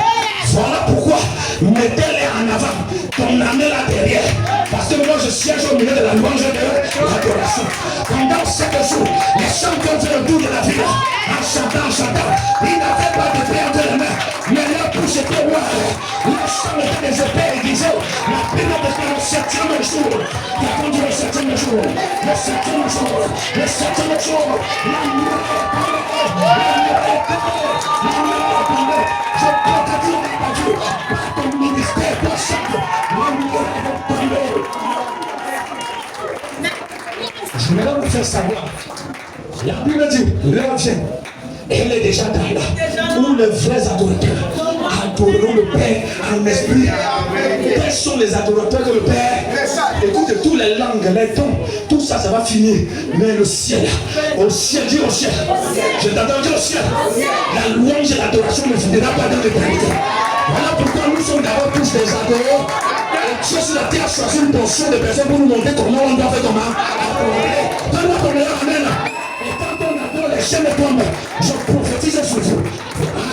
Voilà pourquoi mettez-les en avant. Ton âme là derrière. Parce que moi je siège au milieu de la louange et de l'adoration. Pendant 7 jours, les chants qui ont fait le tour de la ville, en chantant, ils n'avaient pas de paix entre les mains. Mais leur bouche était noire. Leur chant était des épées aiguisées. La période était le 7e jour. Qui a conduit le 7e jour. Le 7e jour. Le 7e jour. La nuit est tombée. La nuit est tombée. La nuit est tombée. Je peux te dire la Dieu. Par ton ministère de chant. La nuit est tombée. Je vais vous faire savoir. La Bible dit, reviens. Elle est déjà dans là. Où les vrais adorateurs adoreront le Père en esprit. Quels sont les adorateurs que le Père? Écoute, toutes les langues, les tons, tout ça, ça va finir. Mais le ciel, au ciel, dis au ciel. Je t'entends dire au ciel. La louange et l'adoration ne finira pas dans l'éternité. Voilà pourquoi nous sommes d'abord tous des adorants. Dieu sur la terre a choisi une portion de personnes pour nous montrer comment on doit faire comment. Donne-moi ton meilleur amen. Et quand on adore, les chaînes tombent. Je prophétise sur vous.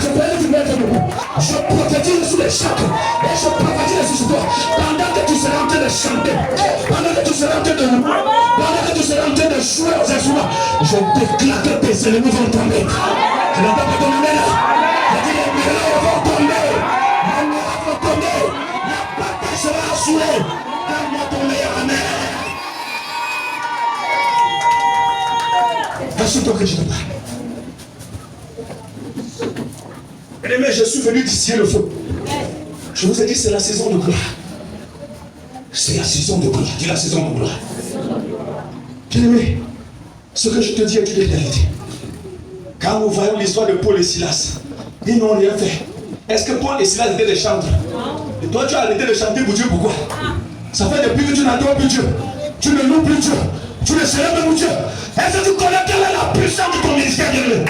Je peux vous mettre debout. Je prophétise sur les chakras. Et je prophétise sur toi. Pendant que tu seras en train de chanter, pendant que tu seras en train de pendant que tu seras en train de jouer aux instruments, je déclare que tes ennemis vont tomber. Tu n'entends pas ton amen là? Je dis les miracles vont tomber. Les miracles vont tomber. La bataille sera assurée. Donne-moi ton meilleur amen. Assieds-toi que je te parle. Bien-aimé, je suis venu d'ici le feu. Je vous ai dit, c'est la saison de gloire. C'est la saison de gloire. Dis la saison de gloire. Bien-aimé, ce que je te dis est une réalité. Quand nous voyons l'histoire de Paul et Silas, ils n'ont rien fait. Est-ce que Paul et Silas étaient des chantres? Et toi, tu as arrêté de chanter pour Dieu, pourquoi? Ça fait depuis que tu n'adores plus Dieu. Tu ne loues plus Dieu. Tu ne célèbres plus Dieu. Est-ce que tu connais quelle est la puissance de ton ministère, bien-aimé?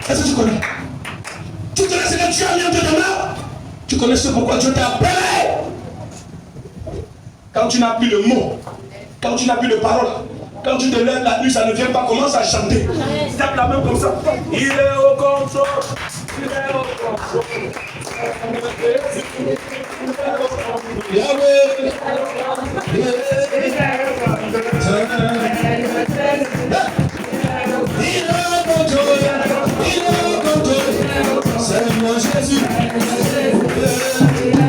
Est-ce que tu connais? Tu connais ce que tu as mis entre tes mains? Tu connais ce pourquoi Dieu t'a appelé? Quand tu n'as plus le mot, quand tu n'as plus de parole, quand tu te lèves la nuit, ça ne vient pas, commence à chanter. Tape la main comme ça. Il est au contrôle. Il est au contrôle. Yahweh. Il est au contrôle. Il est au contrôle. C'est moi Jésus.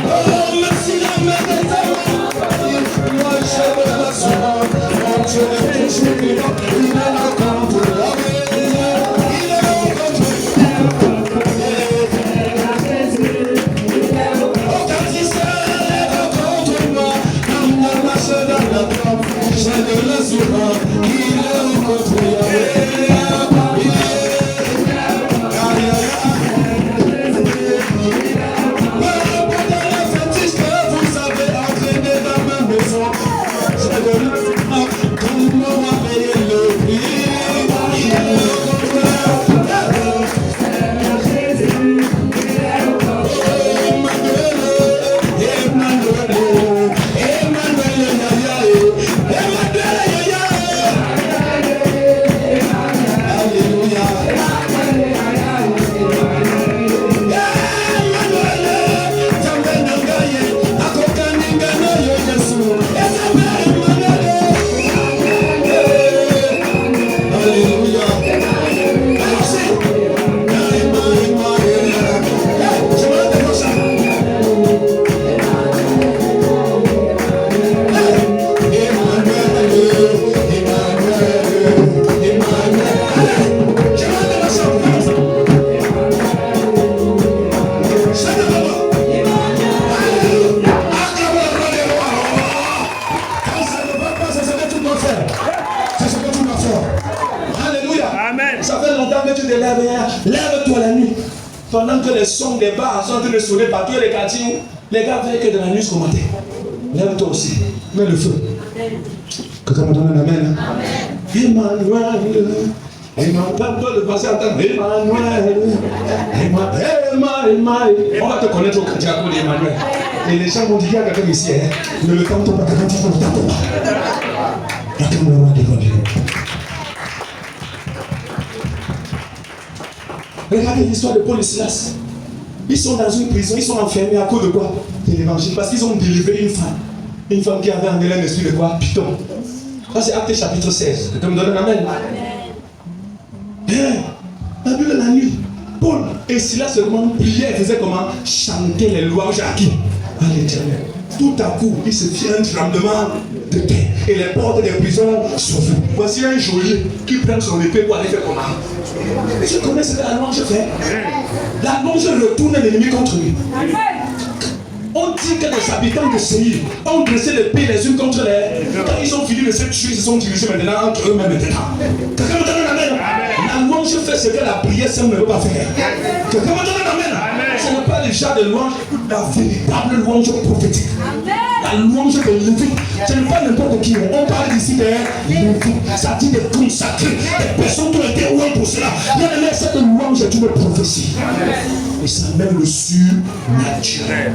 Oh, merci la main de ta main. Moi je me rassois. Mon Dieu est toujours vivant. Il est au contrôle. Il est au contrôle. Oh, quand il s'est contre moi, on a marché dans la porte. J'ai de l'assurance. Il est au contrôle. Lève-toi la nuit. Pendant que les sons des bars sont en train de sonner partout les quartiers, les gars veulent que de la nuit ce matin. Lève-toi aussi. Mets le feu. Quelqu'un me donne un amen. Emmanuel. Emmanuel. Le passé entendre. Emmanuel. Emmanuel. On va te connaître au quartier à cause d'Emmanuel. Et les gens vont dire qu'il y a quelqu'un ici. Ne le tente pas. Acclame le roi des rois. Regardez l'histoire de Paul et Silas. Ils sont dans une prison, ils sont enfermés à cause de quoi? De l'évangile. Parce qu'ils ont délivré une femme. Une femme qui avait en elle un esprit de quoi? Python. Ça c'est Actes chapitre 16. Que me donne un amen. La Bible la nuit. Paul et Silas seulement priaient, faisaient comment? Chanter les louanges à qui? À l'Éternel. Tout à coup, il se fit un tremblement de terre et les portes des prisons s'ouvrent. Voici un geôlier qui prend son épée pour aller faire comment? Et je connais ce que la louange fait. La louange retourne l'ennemi contre lui. On dit que les habitants de Séir ont dressé l'épée les unes contre les. Quand ils ont fini de se tuer, ils se sont dirigés maintenant entre eux-mêmes maintenant. Quelqu'un me donne un amen. La louange fait ce que la prière simple ne peut pas faire. Quelqu'un me donne un amen. Ce n'est pas le genre de louange, la véritable louange prophétique. La louange de Lévique, ce n'est pas n'importe qui. On parle ici des Léviques, ça dit des consacrés, des personnes qui ont été ouées pour cela. Bien aimé, cette louange est une prophétie. Et ça même le surnaturel.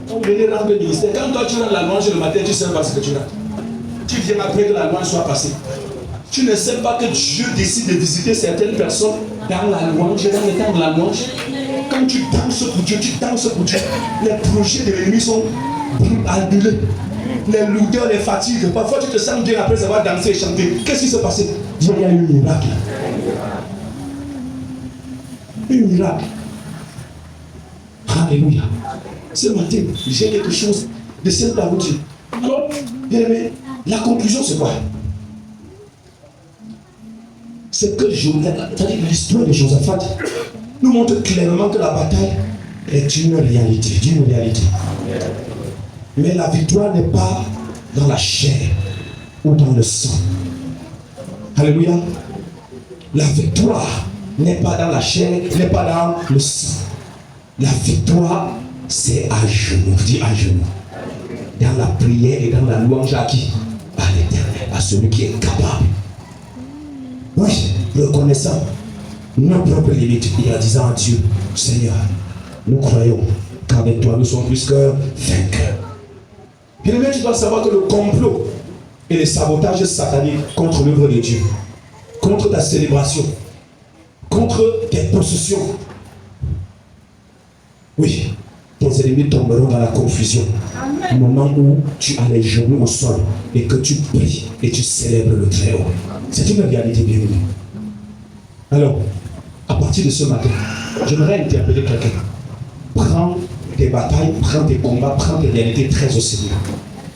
On venait rendre le ministère. Quand toi tu rends la louange le matin, tu ne sais pas ce que tu rends. Tu viens après que la louange soit passée. Tu ne sais pas que Dieu décide de visiter certaines personnes dans la louange, dans le temps de la louange. Quand tu danses pour Dieu, tu danses pour Dieu. Les projets de l'ennemi sont annulés. Les lourdeurs, les fatigues. Parfois tu te sens bien après avoir dansé et chanté. Qu'est-ce qui s'est passé? Dieu a eu un miracle. Un miracle. Alléluia. Ce matin, j'ai quelque chose de simple à vous dire. Alors, bien aimé, la conclusion c'est quoi? C'est que l'histoire de Josaphat nous montre clairement que la bataille est une réalité, Mais la victoire n'est pas dans la chair ou dans le sang. Alléluia. La victoire n'est pas dans la chair, n'est pas dans le sang. La victoire, c'est à genoux. Dis à genoux. Dans la prière et dans la louange à qui? À l'Éternel, à celui qui est capable. Oui, reconnaissant nos propres limites et en disant à Dieu, Seigneur, nous croyons qu'avec toi nous sommes plus que vainqueurs. Bien aimé, tu dois savoir que le complot et les sabotages sataniques contre l'œuvre de Dieu, contre ta célébration, contre tes possessions, oui, tes ennemis tomberont dans la confusion. Au moment où tu as les genoux au sol et que tu pries et tu célèbres le Très-Haut. C'est une réalité bien aimée. Alors, à partir de ce matin, j'aimerais interpeller quelqu'un. Prends tes batailles, prends tes combats, prends tes réalités très au Seigneur.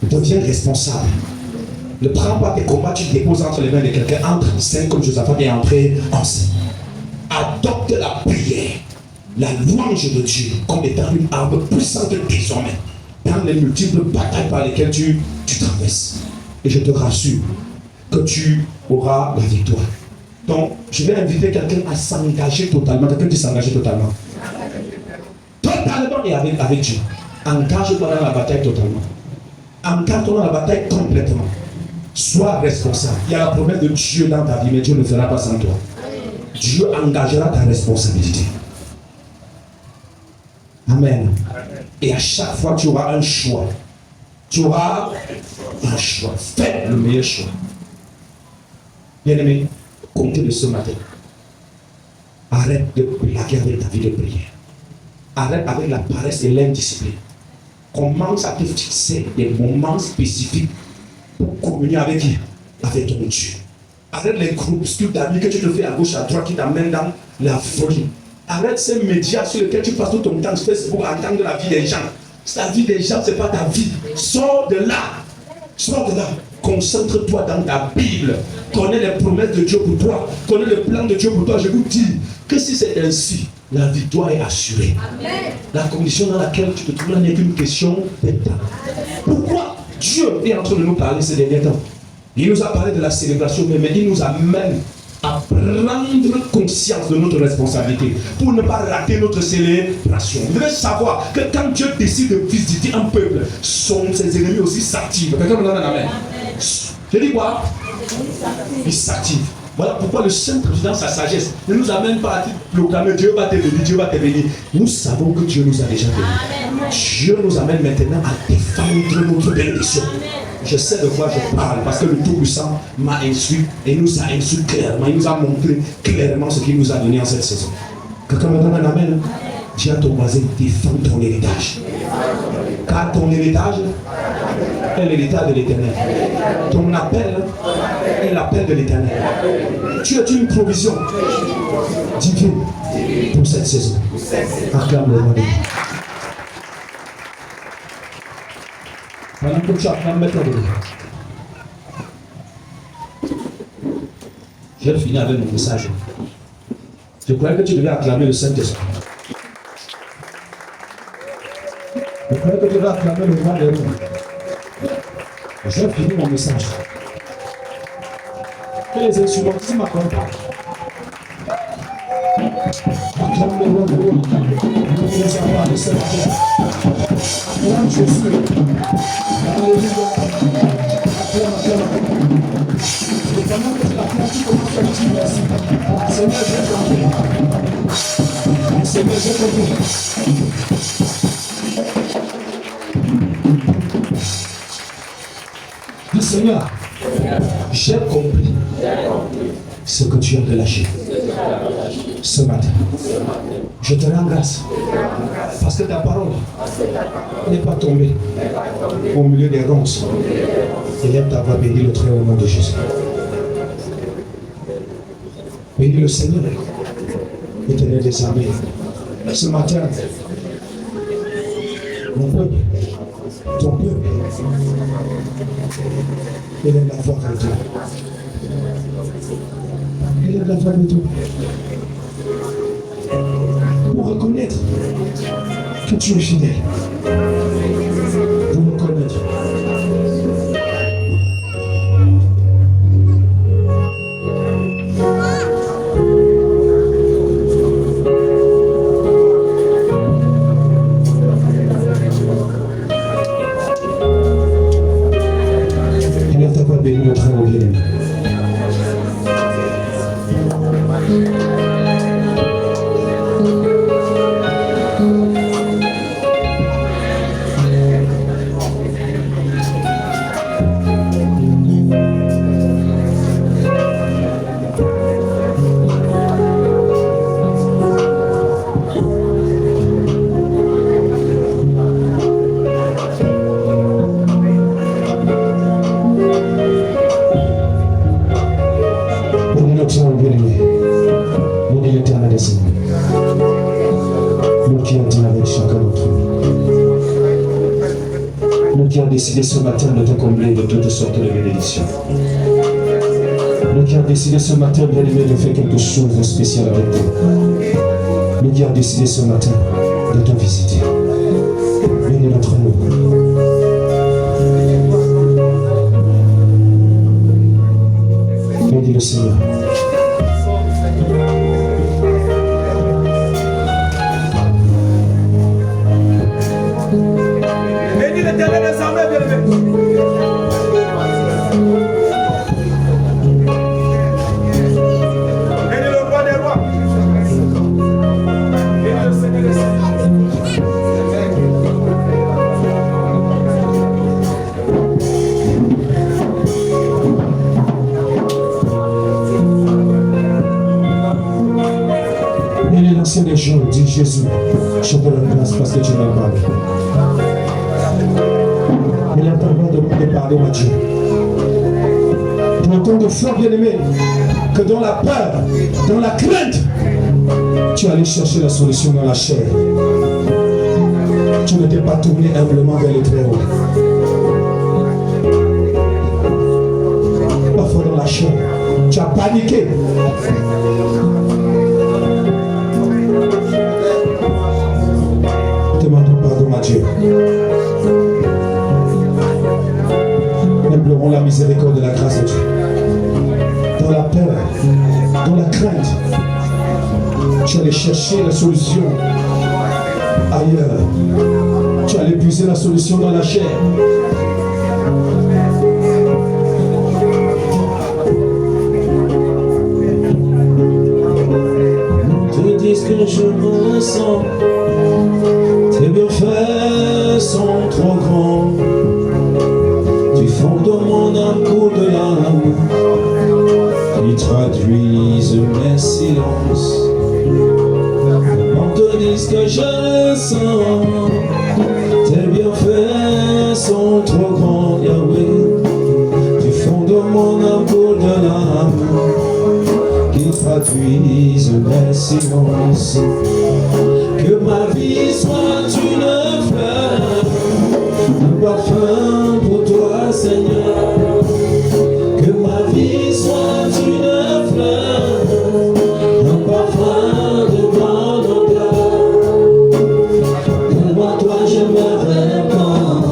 Deviens responsable. Ne prends pas tes combats, tu déposes entre les mains de quelqu'un, entre en scène comme Josaphat est entré en scène. Adopte la prière, la louange de Dieu comme étant une arme puissante désormais dans les multiples batailles par lesquelles tu traverses. Et je te rassure que tu auras la victoire. Donc, je vais inviter quelqu'un à s'engager totalement. Quelqu'un qui s'engage totalement. Totalement et avec Dieu. Engage-toi dans la bataille totalement. Engage-toi dans la bataille complètement. Sois responsable. Il y a la promesse de Dieu dans ta vie, mais Dieu ne fera pas sans toi. Dieu engagera ta responsabilité. Amen. Et à chaque fois, tu auras un choix. Tu auras un choix. Fais le meilleur choix. Bien-aimé, comptez de ce matin. Arrête de blaguer avec ta vie de prière. Arrête avec la paresse et l'indiscipline. Commence à te fixer des moments spécifiques pour communier avec qui? Avec ton Dieu. Arrête les groupes d'amis que tu te fais à gauche, à droite qui t'amènent dans la folie. Arrête ces médias sur lesquels tu passes tout ton temps sur Facebook à entendre la vie des gens. La vie des gens, ce n'est pas ta vie. Sors de là. Sors de là. Concentre-toi dans ta Bible. Connais les promesses de Dieu pour toi. Connais le plan de Dieu pour toi. Je vous dis que si c'est ainsi, la victoire est assurée. Amen. La condition dans laquelle tu te trouves là n'est qu'une question de temps. Pourquoi Dieu est en train de nous parler ces derniers temps? Il nous a parlé de la célébration, mais il nous amène à prendre conscience de notre responsabilité pour ne pas rater notre célébration. Vous devez savoir que quand Dieu décide de visiter un peuple, ses ennemis aussi s'activent. Quelqu'un me donne un amen. Je dis quoi? Il s'active. Voilà pourquoi le Saint-Président, sa sagesse, ne nous amène pas à proclamer Dieu va te bénir, Dieu va te bénir. Nous savons que Dieu nous a déjà bénis. Dieu nous amène maintenant à défendre notre bénédiction. Je sais de quoi je parle parce que le Tout-Puissant m'a instruit et nous a instruit clairement. Il nous a montré clairement ce qu'il nous a donné en cette saison. Quelqu'un me donne un amen. Dis à ton voisin, défends ton héritage. Car ton héritage est l'héritage de l'Éternel. Ton appel est l'appel de l'Éternel. Tu es une provision divine pour cette saison. Acclame le nom de Dieu. Pendant que tu apprends à mettre de Dieu. J'ai fini avec mon message. Je croyais que tu devais acclamer le Saint-Esprit. Je croyais que tu devais acclamer le roi des rois. J'ai fini mon message. Et les instrumentistes ne m'accordent pas. Acclame le roi des rois. Nous voulons avoir le Saint-Esprit. Acclame Jésus. Alléluia. Acclame. Et pendant que tu l'acclames, tu commences à dire merci. Seigneur, j'ai compris. Seigneur, j'ai compris. Dis Seigneur, j'ai compris ce que tu as relâché ce matin. Je te rends grâce parce que ta parole n'est pas tombée au milieu des ronces. Seigneur, t'avoir béni le très haut nom de Jésus. Bénis le Seigneur, Éternel des armées. Ce matin, mon peuple, ton peuple, élève la voix vers Dieu. Élève la voix vers Dieu. Pour reconnaître que tu es fidèle. Pour reconnaître. Bénis notre âme bien-aimé. Bénis l'Éternel des armées. Nous qui avons dit avec chacun d'entre nous. Nous qui avons décidé ce matin de te combler de toutes sortes de bénédictions. Nous qui avons décidé ce matin, bien aimé, de faire quelque chose de spécial avec toi. Nous qui avons décidé ce matin de te visiter. Bénis notre nom. Bénis le Seigneur.
Bénis l'Éternel des armées, bien-aimé. Bénis le roi des rois. Bénis le Seigneur des Seigneurs.
Bénis l'ancien des jours, dit Jésus. Je te rends grâce parce que tu m'as parlé. Il est temps de parler, mon Dieu. Pour autant de foi, bien-aimé, que dans la peur, dans la crainte, tu allais chercher la solution dans la chair. Tu ne t'es pas tourné humblement vers le Très-Haut. Parfois dans la chair, tu as paniqué. Demandons pardon à Dieu. Implorons la miséricorde de la grâce de Dieu. Dans la peur, dans la crainte, tu allais chercher la solution ailleurs. Tu allais puiser la solution dans la chair. Te dis que je me sens, tes bienfaits sont trop grands. Tu fond de mon âme coule de larmes qui traduisent mes silences. On te dise que je ressens, tes bienfaits sont trop grands, Yahweh. Du fond de mon âme coule de larmes qui traduisent mes silences. Que ma vie soit une fleur, un parfum pour toi, Seigneur. Que ma vie soit une fleur, un parfum de grande odeur. Devant toi je me répands,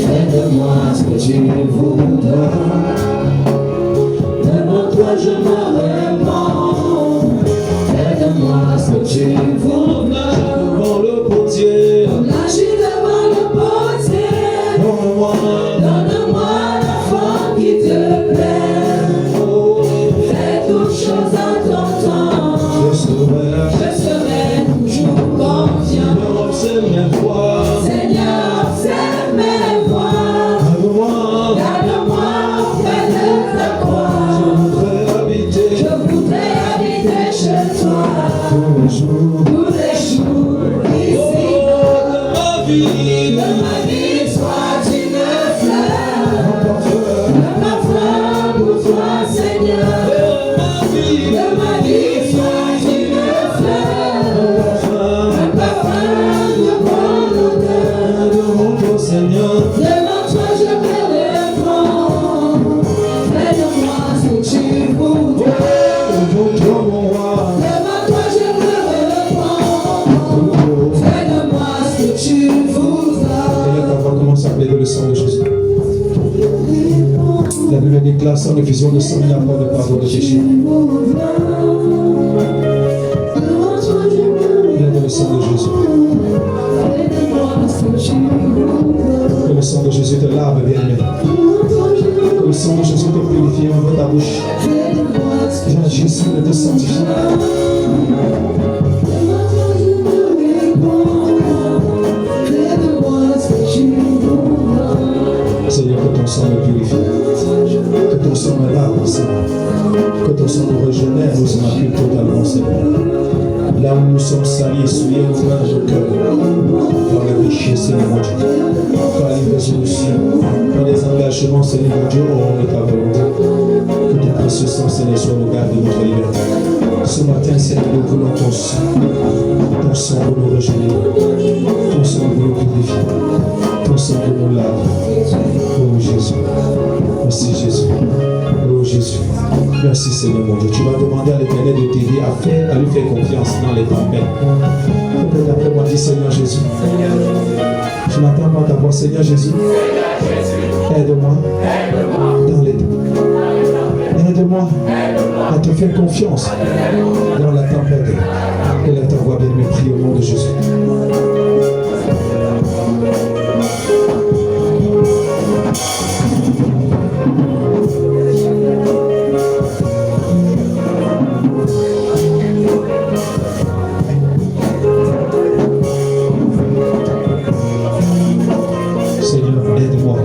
fais de moi ce que tu voudras. Devant toi je me répands, fais de moi ce que tu voudras. Devant le portier, comme la gîte devant le portier, donne-moi la femme qui te plaît. Fais toutes choses à ton temps, je serai toujours confiant. Observe mes voix, Seigneur, observe mes voix. Garde-moi près de ta croix. Je voudrais habiter chez toi tous les jours ici. De ma vie, sois une fleur, un parfum pour toi, Seigneur. De ma vie, sois une fleur, un parfum de bonne odeur. Devant toi, Seigneur, devant toi je me répands. Fais de moi ce que tu voudrais. Devant toi, mon roi, devant toi je me répands. Fais de moi ce que tu voudras. Et là, on va commencer à plaider le sang de Jésus. La Bible déclare sans effusion de sang, il n'y a pas de pardon de péché. Plaide le sang de Jésus. Que le sang de Jésus te lave, bien-aimé. Que le sang de Jésus te purifie, ouvre ta bouche. Viens Jésus de te sanctifier. Seigneur, que ton sang me purifie, que ton sang me lave, Seigneur, que ton sang nous régénère, nous immacule totalement, Seigneur. Là où nous sommes salis et souillés, ouvre nos cœurs, par le péché, Seigneur mon Dieu, par les résolutions, par les engagements, Seigneur mon Dieu, au nom de ta volonté. Que ton précieux sang, Seigneur, soit le garde de notre liberté. Ce matin, Seigneur, nous voulons ton sang pour nous régénérer, ton sang pour nous purifier, ton sang pour nous laver. Oh Jésus, merci Jésus, oh Jésus, merci Seigneur mon Dieu. Tu vas demander à l'Éternel de t'aider à lui faire confiance dans les tempêtes. Peut-être après moi, dis Seigneur Jésus, je n'attends pas ta voix, Seigneur Jésus, aide-moi dans les temps. Aide-moi à te faire confiance dans la tempête. Et là, ta voix bien me prie au nom de Jésus. Seigneur, aide-moi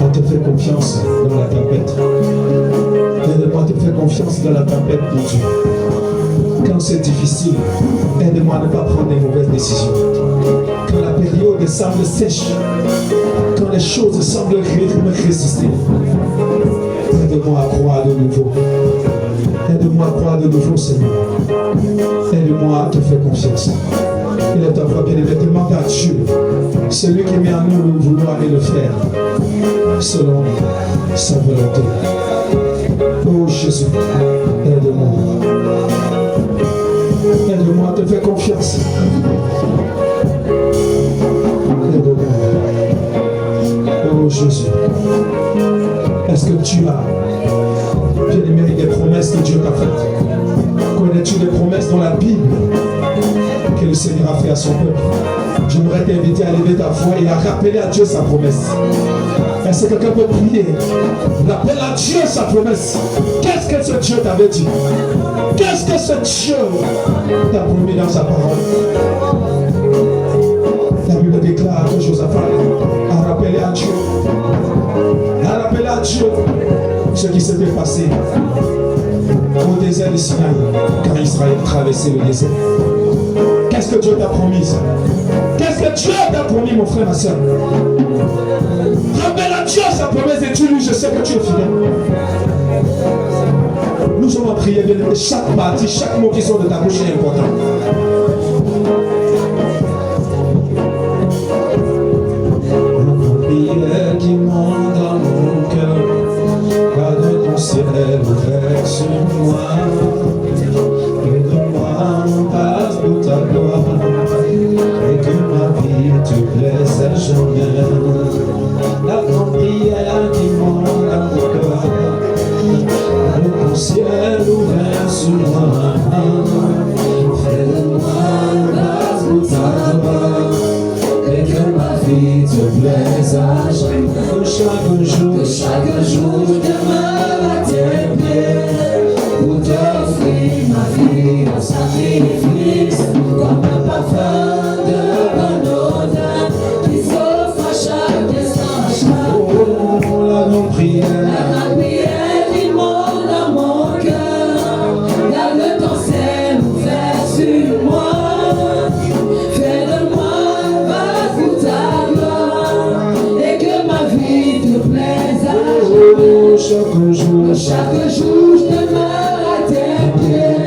à te faire confiance dans la tempête. Aide-moi à te faire confiance dans la tempête, mon Dieu. Quand c'est difficile, aide-moi à ne pas prendre des mauvaises décisions. Quand la période semble sèche, quand les choses semblent me résister, aide-moi à croire de nouveau. Aide-moi à croire de nouveau, Seigneur. Aide-moi à te faire confiance. Il est ta foi bien-aimée. Demande à Dieu, celui qui met en nous le vouloir et le faire, selon sa volonté. Oh Jésus, aide-moi. Aide-moi à te faire confiance. Aide-moi. Oh Jésus, est-ce que tu as, bien-aimé, des promesses que Dieu t'a faites? Connais-tu des promesses dans la Bible que le Seigneur a fait à son peuple? J'aimerais t'inviter à lever ta voix et à rappeler à Dieu sa promesse. Est-ce que quelqu'un peut prier? Rappelle à Dieu sa promesse. Qu'est-ce que ce Dieu t'avait dit? Qu'est-ce que ce Dieu t'a promis dans sa parole? La Bible déclare que Josaphat a rappelé à Dieu à Dieu ce qui s'était passé au désert de Sinaï quand Israël traversait le désert. Qu'est-ce que Dieu t'a promis? Qu'est-ce que Dieu t'a promis, mon frère, ma soeur? Rappelle à Dieu sa promesse et tu lui, je sais que tu es fidèle. Nous allons prier, bien aimé. Chaque partie, chaque mot qui sort de ta bouche est important. Prière qui monte dans mon cœur, garde ton ciel ouvert sur moi. Aide-moi, passe pour ta gloire, et que ma vie te plaise à jamais. La grande prière qui monte dans mon cœur, garde ton ciel ouvert sur moi. Aide-moi, passe pour ta gloire, et que ma vie te plaise à jamais. Que chaque jour je demeure à tes pieds pour t'offrir ma vie en sacrifice, comme un parfum de bonne odeur qui s'offre à chaque instant, à chaque heure. La grande prière qui monte dans mon cœur, garde ton ciel ouvert sur moi. Chaque jour je demeure à tes pieds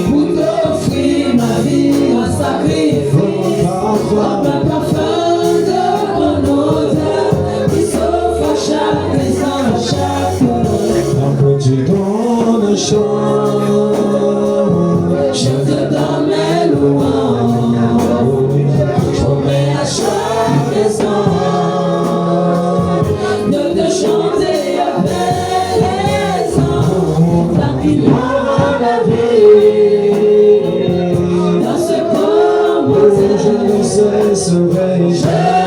pour t'offrir ma vie en sacrifice, comme un parfum de bonne odeur qui s'offre à chaque instant, à chaque heure. Quand tu donnes un chant, je te donne mes louanges, je mets à chaque instant de te chanter. Dans ce corps, je ne cesserai pas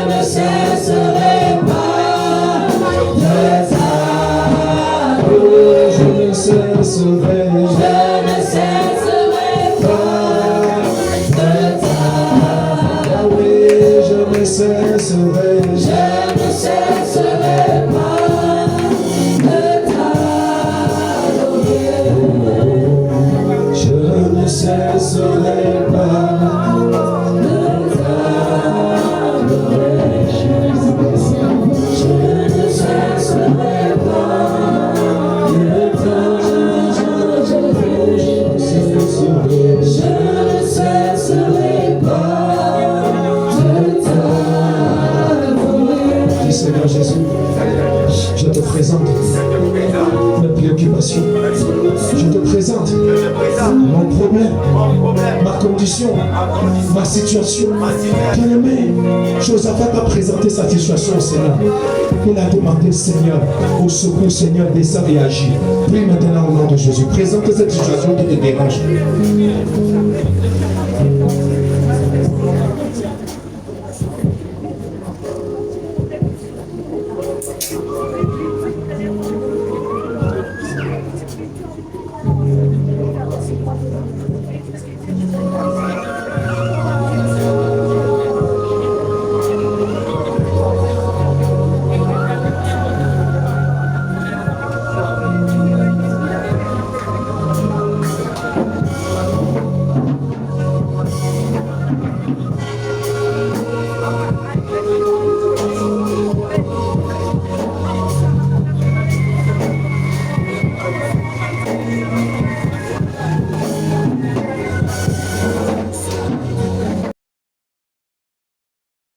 de t'adorer. Je ne cesserai pas de t'adorer. Je ne cesserai pas de t'adorer. Je ne cesserai pas de t'adorer. Je ne cesserai pas de t'adorer. Je ne cesserai pas de t'adorer. Dis Seigneur Jésus, je te présente mes préoccupations. Je te présente mon problème, ma condition, ma situation. Bien-aimé, Josaphat a présenté sa situation au Seigneur. Il a demandé, Seigneur, au secours, Seigneur, descends et agis. Prie maintenant au nom de Jésus. Présente cette situation qui te dérange.